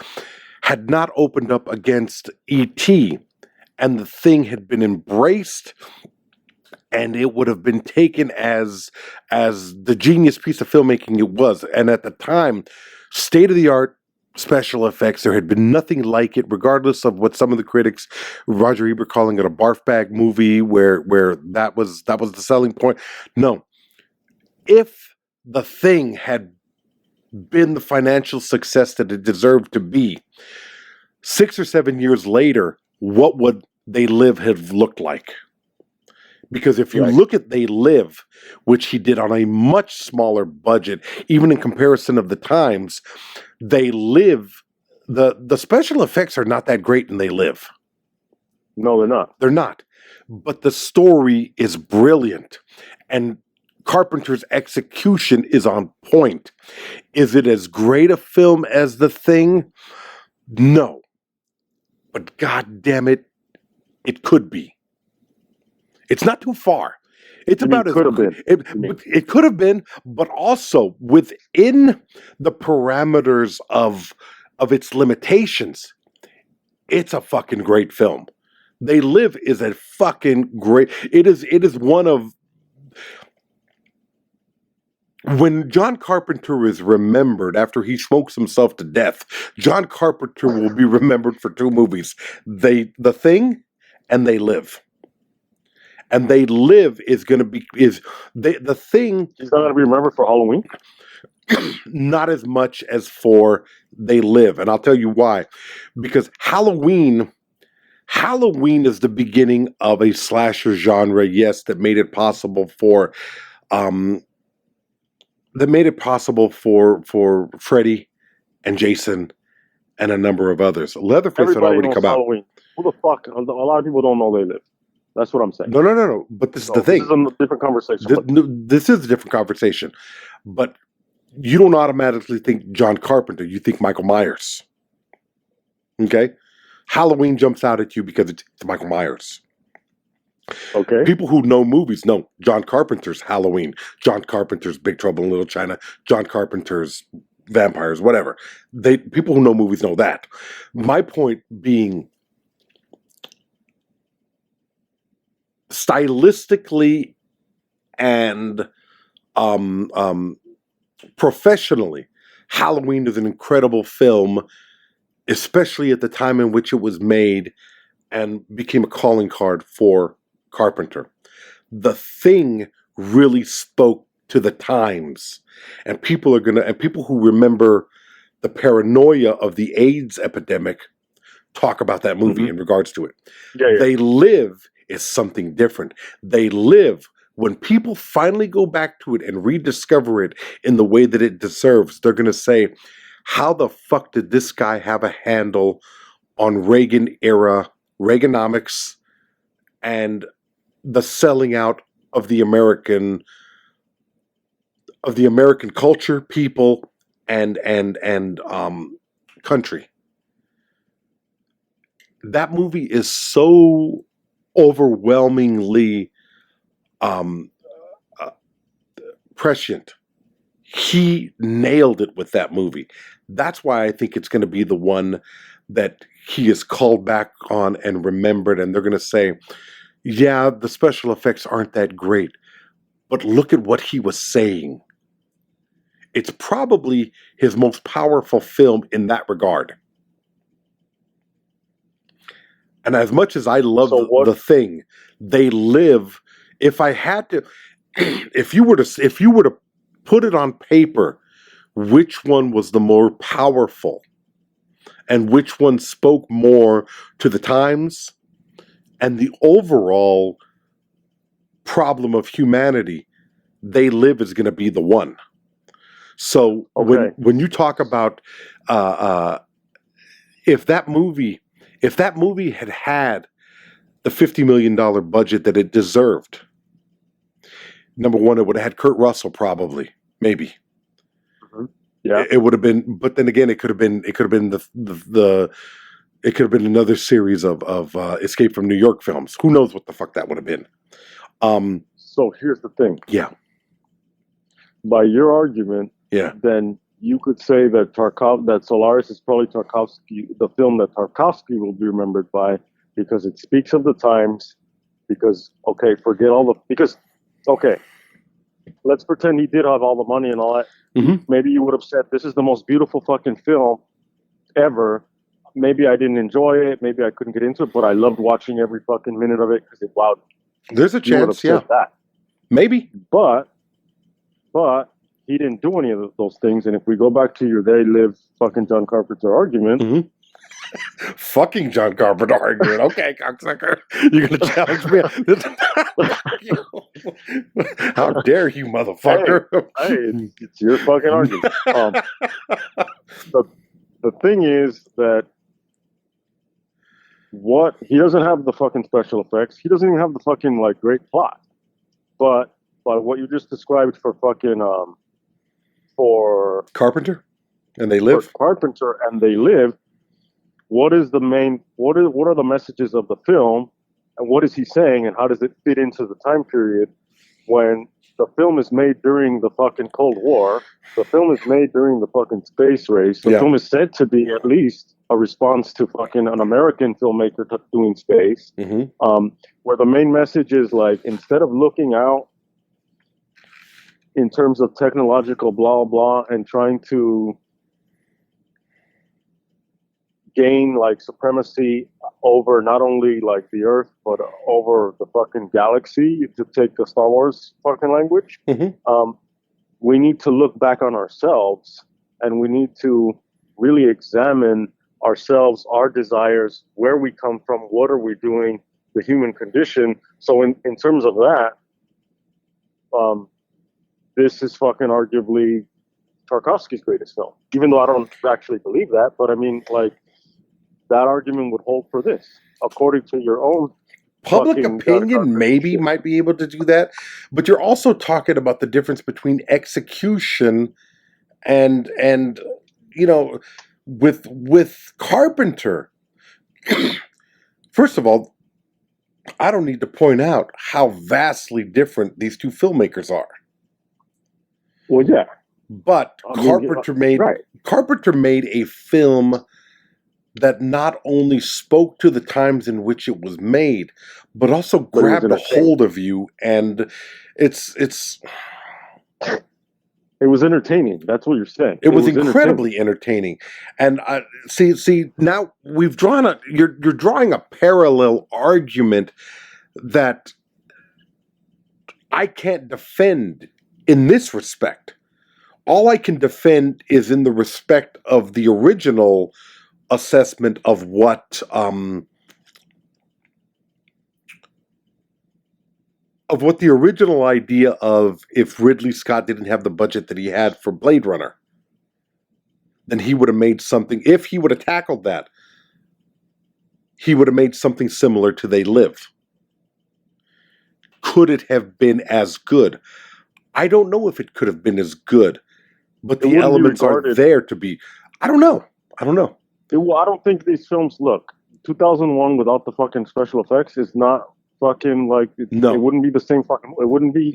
had not opened up against E.T., and The Thing had been embraced, and it would have been taken as the genius piece of filmmaking it was. And at the time, state of the art special effects. There had been nothing like it, regardless of what some of the critics, Roger Ebert calling it a barf bag movie, where that was the selling point. No, if The Thing had been the financial success that it deserved to be, 6 or 7 years later, what would They Live have looked like? Because if you look at They Live, which he did on a much smaller budget, even in comparison of the times, They Live, the special effects are not that great in They Live. No, they're not. They're not. But the story is brilliant. And Carpenter's execution is on point. Is it as great a film as The Thing? No. But god damn it, it could be. It's not too far. It's about as could have been. It could have been, but also within the parameters of its limitations, it's a fucking great film. They Live is a fucking great. It is one of, when John Carpenter is remembered after he smokes himself to death, John Carpenter will be remembered for 2 movies: The Thing and They Live. And They Live is going to be The Thing. He's not going to be remembered for Halloween. Not as much as for They Live, and I'll tell you why. Because Halloween is the beginning of a slasher genre. Yes, that made it possible for Freddy and Jason and a number of others. Leatherface had already come out. Halloween. Who the fuck? A lot of people don't know They Live. That's what I'm saying. No. But this is the thing. This is a different conversation. This is a different conversation. But you don't automatically think John Carpenter. You think Michael Myers. Okay? Halloween jumps out at you because it's Michael Myers. Okay. People who know movies know John Carpenter's Halloween, John Carpenter's Big Trouble in Little China, John Carpenter's Vampires, whatever. People who know movies know that. My point being, stylistically and professionally, Halloween is an incredible film, especially at the time in which it was made and became a calling card for Carpenter. The Thing really spoke to the times, and people who remember the paranoia of the AIDS epidemic talk about that movie in regards to it. Yeah. They Live is something different. They Live, when people finally go back to it and rediscover it in the way that it deserves, they're going to say, how the fuck did this guy have a handle on Reaganomics and the selling out of the American culture, people, and country. That movie is so overwhelmingly prescient. He nailed it with that movie. That's why I think it's going to be the one that he is called back on and remembered, and they're going to say, yeah, the special effects aren't that great, but look at what he was saying. It's probably his most powerful film in that regard. And as much as I love the Thing, They Live, if I had to, if you were to put it on paper, which one was the more powerful and which one spoke more to the times and the overall problem of humanity, They Live is going to be the one. So when you talk about if that movie had the $50 million budget that it deserved, number one, it would have had Kurt Russell, probably, maybe. Yeah, it would have been. But then again, it could have been another series of Escape from New York films. Who knows what the fuck that would have been? So here's the thing. Yeah. By your argument, then you could say that Solaris is probably Tarkovsky, the film that Tarkovsky will be remembered by, because it speaks of the times. Because let's pretend he did have all the money and all that. Mm-hmm. Maybe you would have said, "This is the most beautiful fucking film ever." Maybe I didn't enjoy it. Maybe I couldn't get into it, but I loved watching every fucking minute of it because it wowed me. There's a You would have chance, yeah. said that. Maybe. But he didn't do any of those things. And if we go back to your "they live" fucking John Carpenter argument, Mm-hmm. Fucking John Carpenter argument. Okay, cocksucker. You're going to challenge me? How dare you, motherfucker? Hey, it's your fucking argument. The thing is that he doesn't have the fucking special effects. He doesn't even have the fucking like great plot. But what you just described for fucking for Carpenter, and They Live. For Carpenter and They Live. What are the messages of the film, and what is he saying, and how does it fit into the time period when the film is made during the fucking Cold War? The film is made during the fucking space race. The film is said to be at least a response to fucking an American filmmaker doing space. Mm-hmm. Where the main message is like, instead of looking out in terms of technological blah blah and trying to gain like supremacy over not only like the Earth but over the fucking galaxy, to take the Star Wars fucking language. Mm-hmm. We need to look back on ourselves, and we need to really examine ourselves, our desires, where we come from, what are we doing, the human condition. So in terms of that, this is fucking arguably Tarkovsky's greatest film, even though I don't actually believe that. But I mean, like, that argument would hold for this, according to your own public opinion. Maybe might be able to do that, but you're also talking about the difference between execution and you know, with Carpenter. First of all, I don't need to point out how vastly different these two filmmakers are. Well, yeah, but Carpenter made a film that not only spoke to the times in which it was made, but also grabbed a hold of you, and it was entertaining. That's what you're saying. It was incredibly entertaining. And see, now we've drawn you're drawing a parallel argument that I can't defend in this respect. All I can defend is in the respect of the original assessment of what the original idea of, if Ridley Scott didn't have the budget that he had for Blade Runner, then he would have made something. If he would have tackled that, he would have made something similar to They Live. Could it have been as good? I don't know if it could have been as good, but the elements are there to be. I don't know. I don't think these films, look, 2001 without the fucking special effects is not fucking like, it wouldn't be the same fucking, it wouldn't be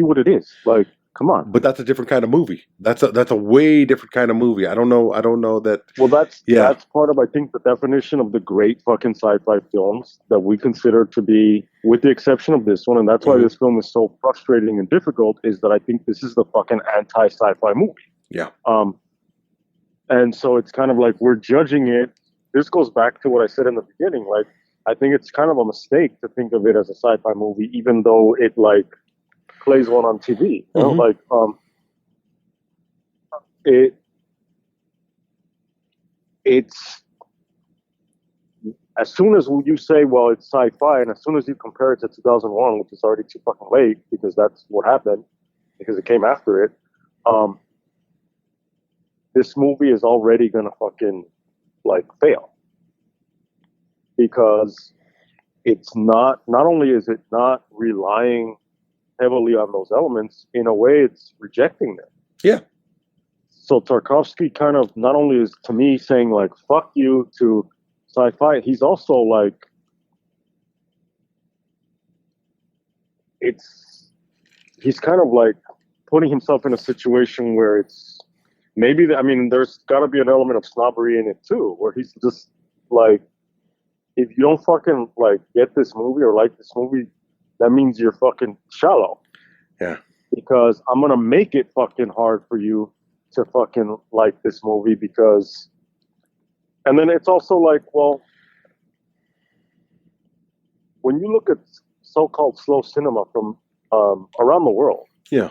what it is. Like, come on. But that's a different kind of movie. That's a way different kind of movie. I don't know that. Well, that's part of, I think, the definition of the great fucking sci-fi films that we consider to be, with the exception of this one, and that's why this film is so frustrating and difficult, is that I think this is the fucking anti-sci-fi movie. Yeah. And so it's kind of like we're judging it. This goes back to what I said in the beginning. Like, I think it's kind of a mistake to think of it as a sci-fi movie, even though it like plays one on TV. You know, like it's as soon as you say, well, it's sci-fi, and as soon as you compare it to 2001, which is already too fucking late because that's what happened, because it came after it. This movie is already gonna fucking like fail, because it's not only is it not relying heavily on those elements, in a way it's rejecting them. Yeah. So Tarkovsky kind of not only is, to me, saying like fuck you to sci-fi, he's also like, he's kind of like putting himself in a situation where it's maybe, I mean, there's got to be an element of snobbery in it too, where he's just like, if you don't fucking like get this movie or like this movie, that means you're fucking shallow. Yeah. Because I'm gonna make it fucking hard for you to fucking like this movie because, and then it's also like, well, when you look at so-called slow cinema from around the world, Yeah.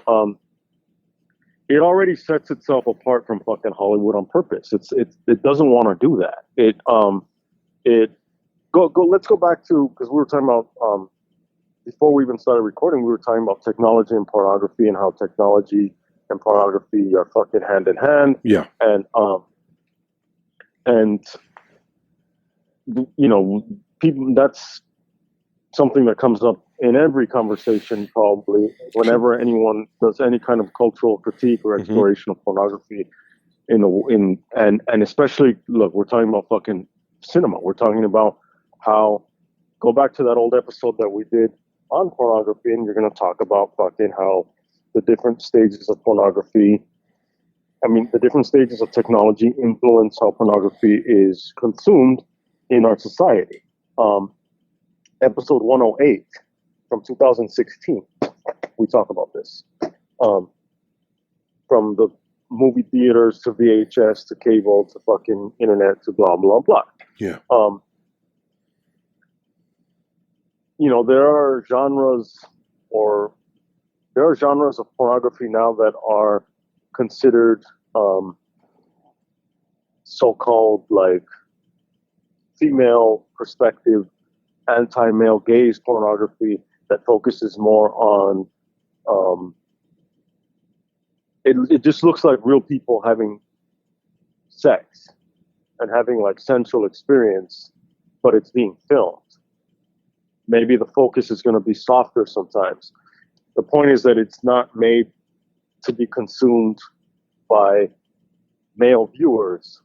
It already sets itself apart from fucking Hollywood on purpose. It doesn't want to do that. Let's go back to, because we were talking about before we even started recording, we were talking about technology and pornography and how technology and pornography are fucking hand in hand. Yeah. And you know, people, that's something that comes up in every conversation probably whenever anyone does any kind of cultural critique or exploration of pornography and especially, look, we're talking about fucking cinema. We're talking about how, go back to that old episode that we did on pornography, and you're going to talk about fucking how the different stages of pornography, the different stages of technology influence how pornography is consumed in our society. Episode 108 from 2016, we talk about this. From the movie theaters to VHS to cable to fucking internet to blah, blah, blah. Yeah. There are genres of pornography now that are considered so-called like female perspective, anti-male gaze pornography that focuses more on it just looks like real people having sex and having like sensual experience, but it's being filmed. Maybe the focus is going to be softer sometimes. The point is that it's not made to be consumed by male viewers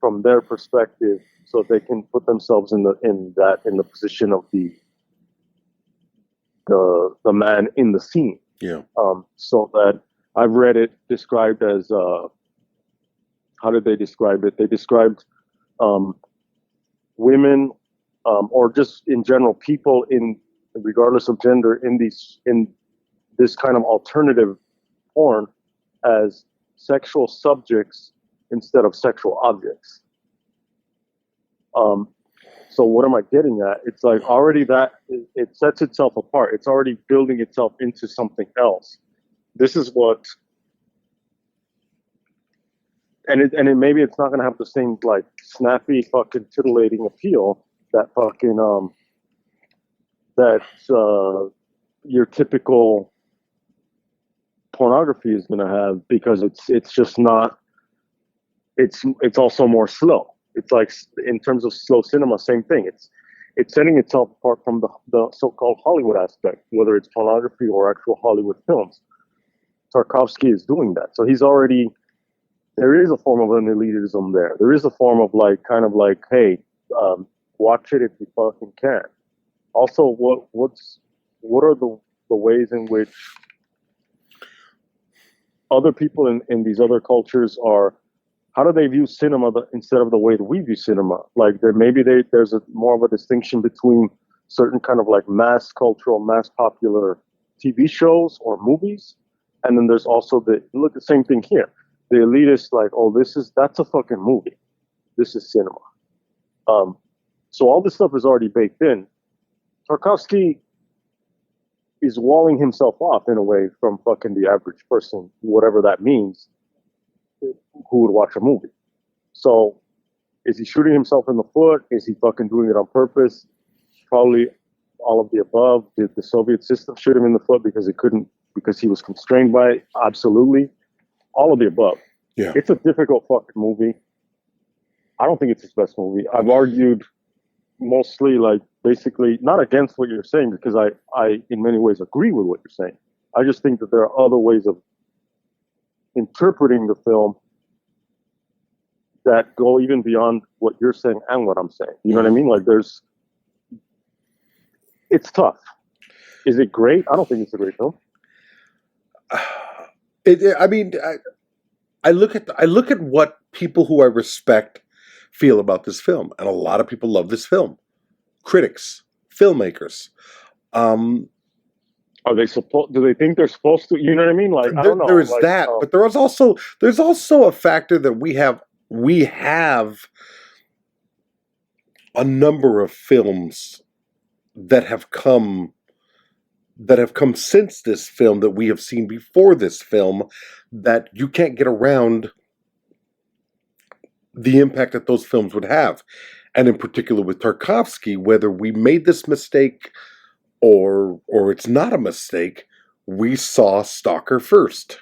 from their perspective, so they can put themselves in the position of the man in the scene. Yeah. So that I've read it described as how did they describe it? They described women or just in general people regardless of gender in this kind of alternative porn as sexual subjects instead of sexual objects. So what am I getting at? It's like already that it sets itself apart. It's already building itself into something else. This is what, and maybe it's not going to have the same like snappy fucking titillating appeal that fucking your typical pornography is going to have, because it's just not. It's also more slow. It's like, in terms of slow cinema, same thing. It's setting itself apart from the so-called Hollywood aspect, whether it's pornography or actual Hollywood films. Tarkovsky is doing that. So there is a form of an elitism there. There is a form of like, kind of like, hey, watch it if you fucking can. Also, what are the ways in which other people in these other cultures are, how do they view cinema instead of the way that we view cinema? Like there's more of a distinction between certain kind of like mass cultural, mass popular TV shows or movies, and then there's also the same thing here. The elitist, like, oh, that's a fucking movie. This is cinema. So all this stuff is already baked in. Tarkovsky is walling himself off in a way from fucking the average person, whatever that means, who would watch a movie. So is he shooting himself in the foot? Is he fucking doing it on purpose? Probably all of the above. Did the Soviet system shoot him in the foot because he was constrained by it? Absolutely. All of the above. Yeah. It's a difficult fucking movie. I don't think it's his best movie. I've argued mostly, like, basically not against what you're saying, because I in many ways agree with what you're saying. I just think that there are other ways of interpreting the film that go even beyond what you're saying and what I'm saying. You know what I mean? Like, it's tough. Is it great? I don't think it's a great film. I look at what people who I respect feel about this film, and a lot of people love this film. critics, filmmakers. Um, Are they supposed? Do they think they're supposed to? You know what I mean? Like I there, don't know. there is Like that, but there's also a factor that we have a number of films that have come since this film, that we have seen before this film, that you can't get around the impact that those films would have. And in particular with Tarkovsky, whether we made this mistake or it's not a mistake, we saw Stalker first.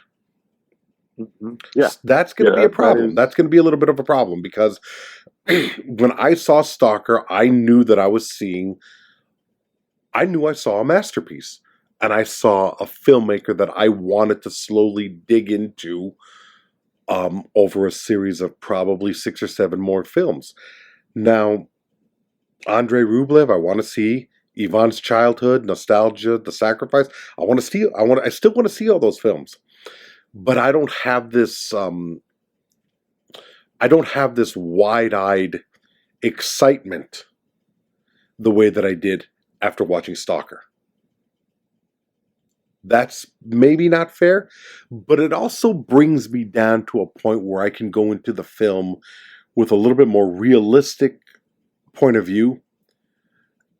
yeah, That's going to be a problem. is... That's going to be a little bit of a problem, because when I saw Stalker, I knew I saw a masterpiece, and I saw a filmmaker that I wanted to slowly dig into over a series of probably 6 or 7 more films. Now, Andrei Rublev, I want to see Ivan's Childhood, Nostalgia, The Sacrifice. I still want to see all those films, but I don't have this. I don't have this wide-eyed excitement the way that I did after watching Stalker. That's maybe not fair, but it also brings me down to a point where I can go into the film with a little bit more realistic point of view.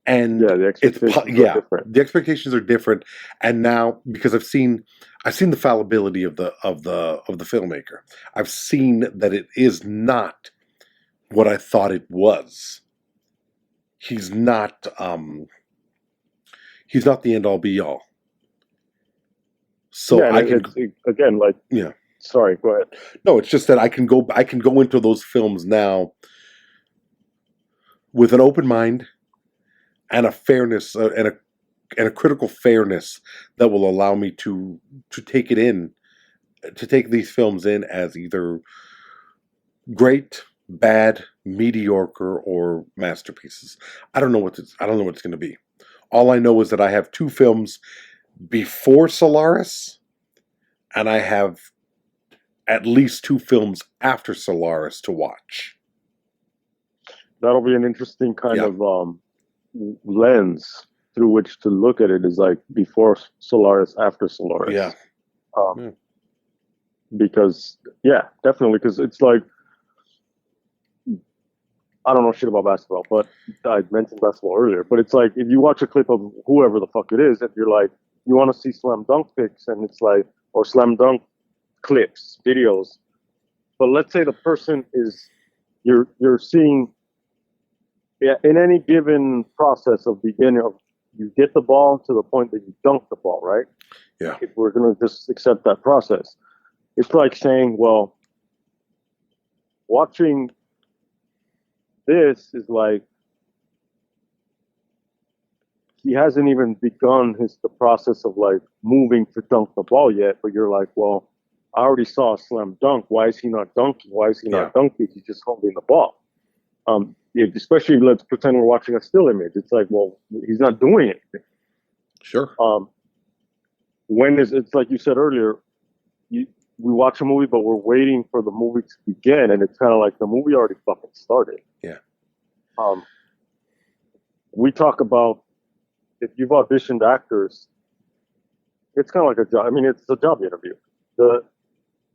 And the expectations are different. The expectations are different. And now, because I've seen the fallibility of the filmmaker. I've seen that it is not what I thought it was. He's not the end all be all. So I can again, like, yeah. Sorry, go ahead. No, it's just that I can go into those films now with an open mind and a fairness and a critical fairness that will allow me to take these films in as either great, bad, mediocre, or masterpieces. I don't know what it's going to be. All I know is that I have 2 films before Solaris, and I have at least 2 films after Solaris to watch. That'll be an interesting kind of lens through which to look at it, is like before Solaris, after Solaris. Yeah. Because, definitely, because it's like, I don't know shit about basketball, but I mentioned basketball earlier, but it's like, if you watch a clip of whoever the fuck it is, and you're like, you want to see slam dunk pics, and it's like, or slam dunk clips, videos, but let's say the person is, you're seeing, in any given process of beginning of, you get the ball to the point that you dunk the ball, right? Yeah. If we're going to just accept that process, it's like saying, well, watching this is like, he hasn't even begun the process of like moving to dunk the ball yet, but you're like, well, I already saw a slam dunk. Why is he not dunking? Why is he not dunking? He's just holding the ball. Especially, let's pretend we're watching a still image. It's like, well, he's not doing anything. Sure. It's like you said earlier, we watch a movie, but we're waiting for the movie to begin, and it's kind of like the movie already fucking started. Yeah. We talk about, if you've auditioned actors, it's kind of like a job. I mean, it's a job interview. The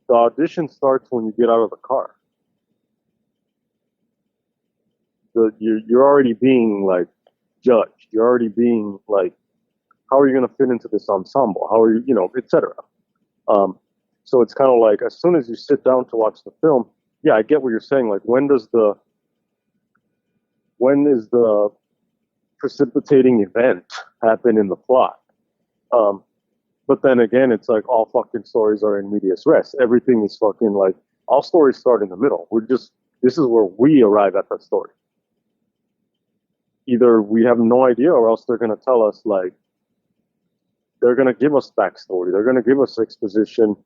audition starts when you get out of the car. You're already being like judged. You're already being like, how are you going to fit into this ensemble? How are you, etc. So it's kind of like, as soon as you sit down to watch the film, I get what you're saying. Like, when is the precipitating event happen in the plot? But then again, it's like, all fucking stories are in medias res. Everything is fucking like, all stories start in the middle. This is where we arrive at that story. Either we have no idea, or else they're going to tell us, like, they're going to give us backstory. They're going to give us exposition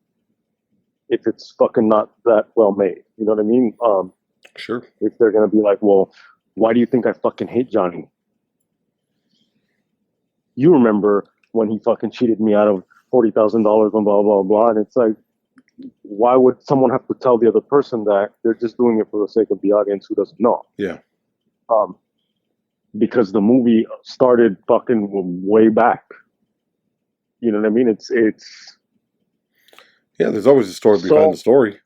if it's fucking not that well made. You know what I mean? Sure. If they're going to be like, well, why do you think I fucking hate Johnny? You remember when he fucking cheated me out of $40,000 and blah, blah, blah. And it's like, why would someone have to tell the other person that? They're just doing it for the sake of the audience who doesn't know. Yeah. because the movie started fucking way back. You know what I mean? It's Yeah, there's always a story behind the so story.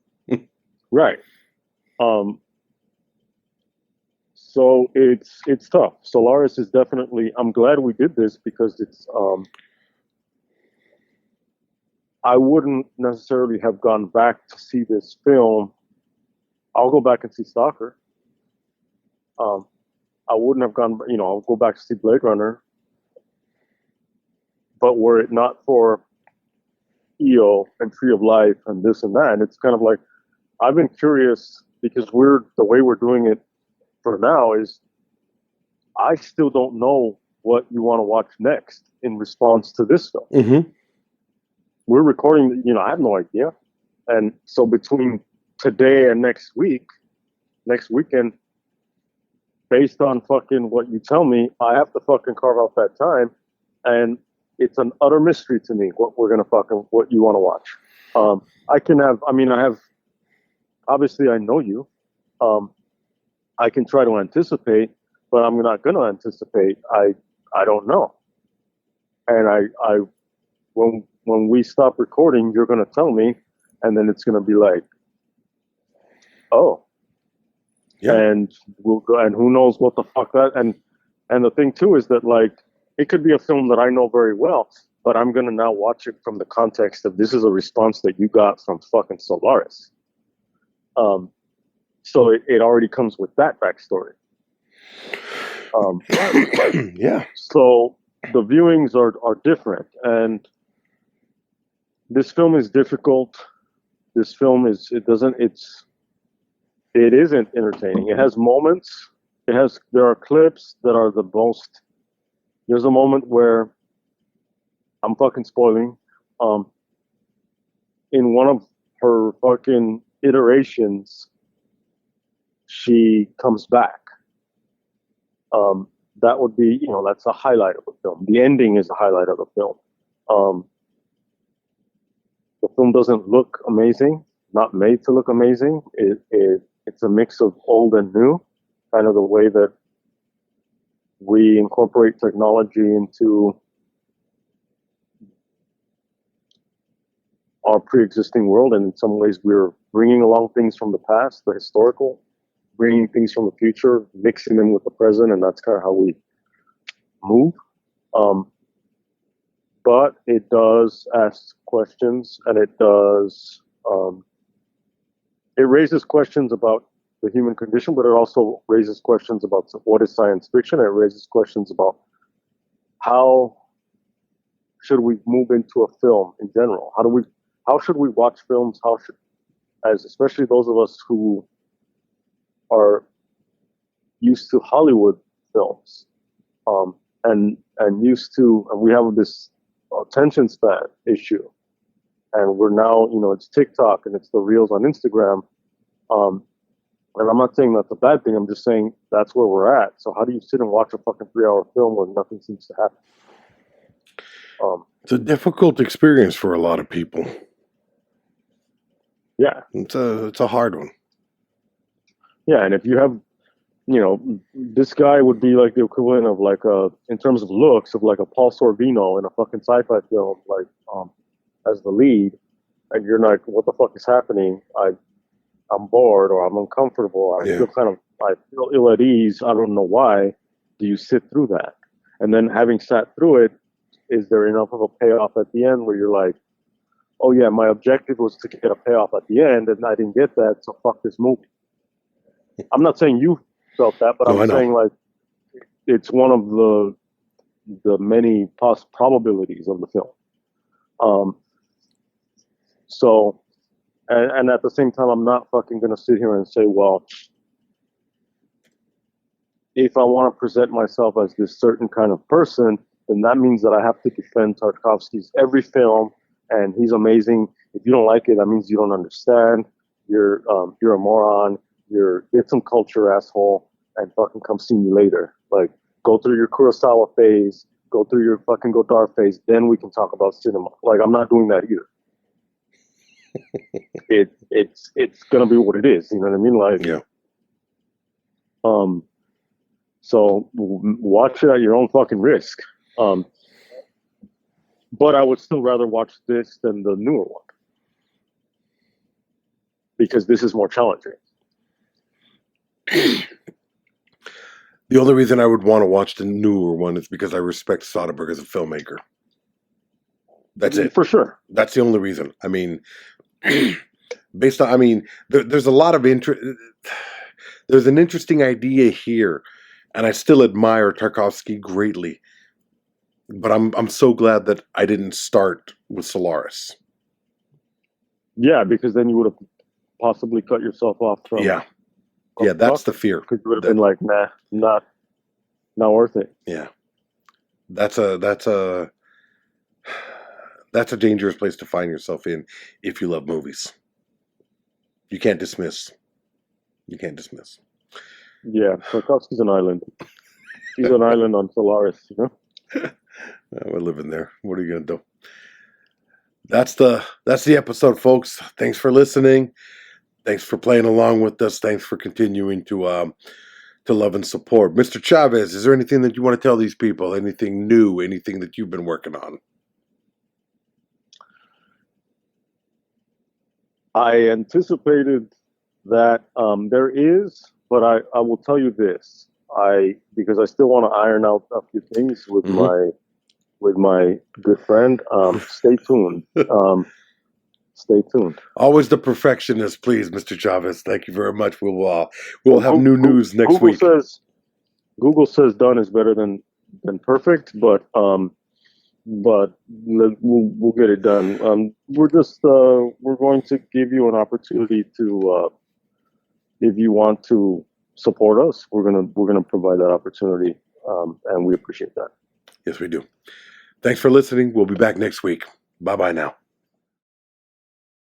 right. So it's tough. Solaris is definitely. I'm glad we did this because it's. I wouldn't necessarily have gone back to see this film. I'll go back and see Stalker. I wouldn't have gone. I'll go back to see Blade Runner. But were it not for EO and Tree of Life and this and that, and it's kind of like I've been curious because the way we're doing it for now is I still don't know what you want to watch next in response to this film. Mm-hmm. We're recording, I have no idea. And so between today and next weekend, based on fucking what you tell me, I have to fucking carve out that time. And it's an utter mystery to me what you want to watch. Obviously I know you. I can try to anticipate, but I'm not going to anticipate. I don't know. And when we stop recording, you're going to tell me, and then it's going to be like, oh, yeah. And we'll go, and who knows what the fuck that, and the thing too is that like, it could be a film that I know very well, but I'm going to now watch it from the context of this is a response that you got from fucking Solaris. So it already comes with that backstory. Yeah. So the viewings are different, and this film is difficult. This film it isn't entertaining. It has moments. There are clips that are the most. There's a moment where I'm fucking spoiling. In one of her fucking iterations, she comes back. That would be, that's a highlight of the film. The ending is a highlight of the film. The film doesn't look amazing, not made to look amazing. It's a mix of old and new, kind of the way that we incorporate technology into our pre-existing world, and in some ways we're bringing along things from the past, the historical, bringing things from the future, mixing them with the present, and that's kind of how we move. But it does ask questions, and it does it raises questions about the human condition, but it also raises questions about what is science fiction. It raises questions about how should we move into a film in general. How should we watch films? Especially those of us who are used to Hollywood films, and we have this attention span issue, and we're now, it's TikTok and it's the reels on Instagram, and I'm not saying that's a bad thing. I'm just saying that's where we're at. So how do you sit and watch a fucking 3-hour film where nothing seems to happen? It's a difficult experience for a lot of people. Yeah, it's a hard one. Yeah, and if you have, this guy would be like the equivalent of like in terms of looks, of like a Paul Sorvino in a fucking sci-fi film, like as the lead, and you're like, what the fuck is happening? I'm bored, or I'm uncomfortable. I feel ill at ease. I don't know why. Do you sit through that? And then having sat through it, is there enough of a payoff at the end where you're like, oh yeah, my objective was to get a payoff at the end, and I didn't get that, so fuck this movie. I'm not saying you felt that, but I'm saying like it's one of the many probabilities of the film. So, and at the same time, I'm not fucking gonna sit here and say, well, if I want to present myself as this certain kind of person, then that means that I have to defend Tarkovsky's every film, and he's amazing. If you don't like it, that means you don't understand. You're a moron. Get some culture, asshole, and fucking come see me later. Like, go through your Kurosawa phase, go through your fucking Godard phase, then we can talk about cinema. Like, I'm not doing that either. It's gonna be what it is. You know what I mean? Like, yeah. So watch it at your own fucking risk. But I would still rather watch this than the newer one, because this is more challenging. The only reason I would want to watch the newer one is because I respect Soderbergh as a filmmaker. That's it. For sure. That's the only reason. I mean, based on, I mean, there's a lot of interest. There's an interesting idea here, and I still admire Tarkovsky greatly. But I'm so glad that I didn't start with Solaris. Yeah, because then you would have possibly cut yourself off from. Yeah, that's the fear. Because you would have been like, nah, not worth it. Yeah, that's a dangerous place to find yourself in if you love movies. You can't dismiss. Yeah, Tarkovsky's an island. He's an island on Solaris, you know? We're living there. What are you gonna do? That's the episode, folks. Thanks for listening. Thanks for playing along with us. Thanks for continuing to love and support. Mr. Chavez, is there anything that you want to tell these people? Anything new? Anything that you've been working on? I anticipated that there is, but I will tell you this. Because I still want to iron out a few things with my good friend. Stay tuned. Stay tuned. Always the perfectionist, please, Mr. Chavez. Thank you very much. We'll have new news next week. Google says done is better than perfect, but we'll get it done. We're going to give you an opportunity to, if you want to support us, we're gonna provide that opportunity, and we appreciate that. Yes, we do. Thanks for listening. We'll be back next week. Bye-bye now.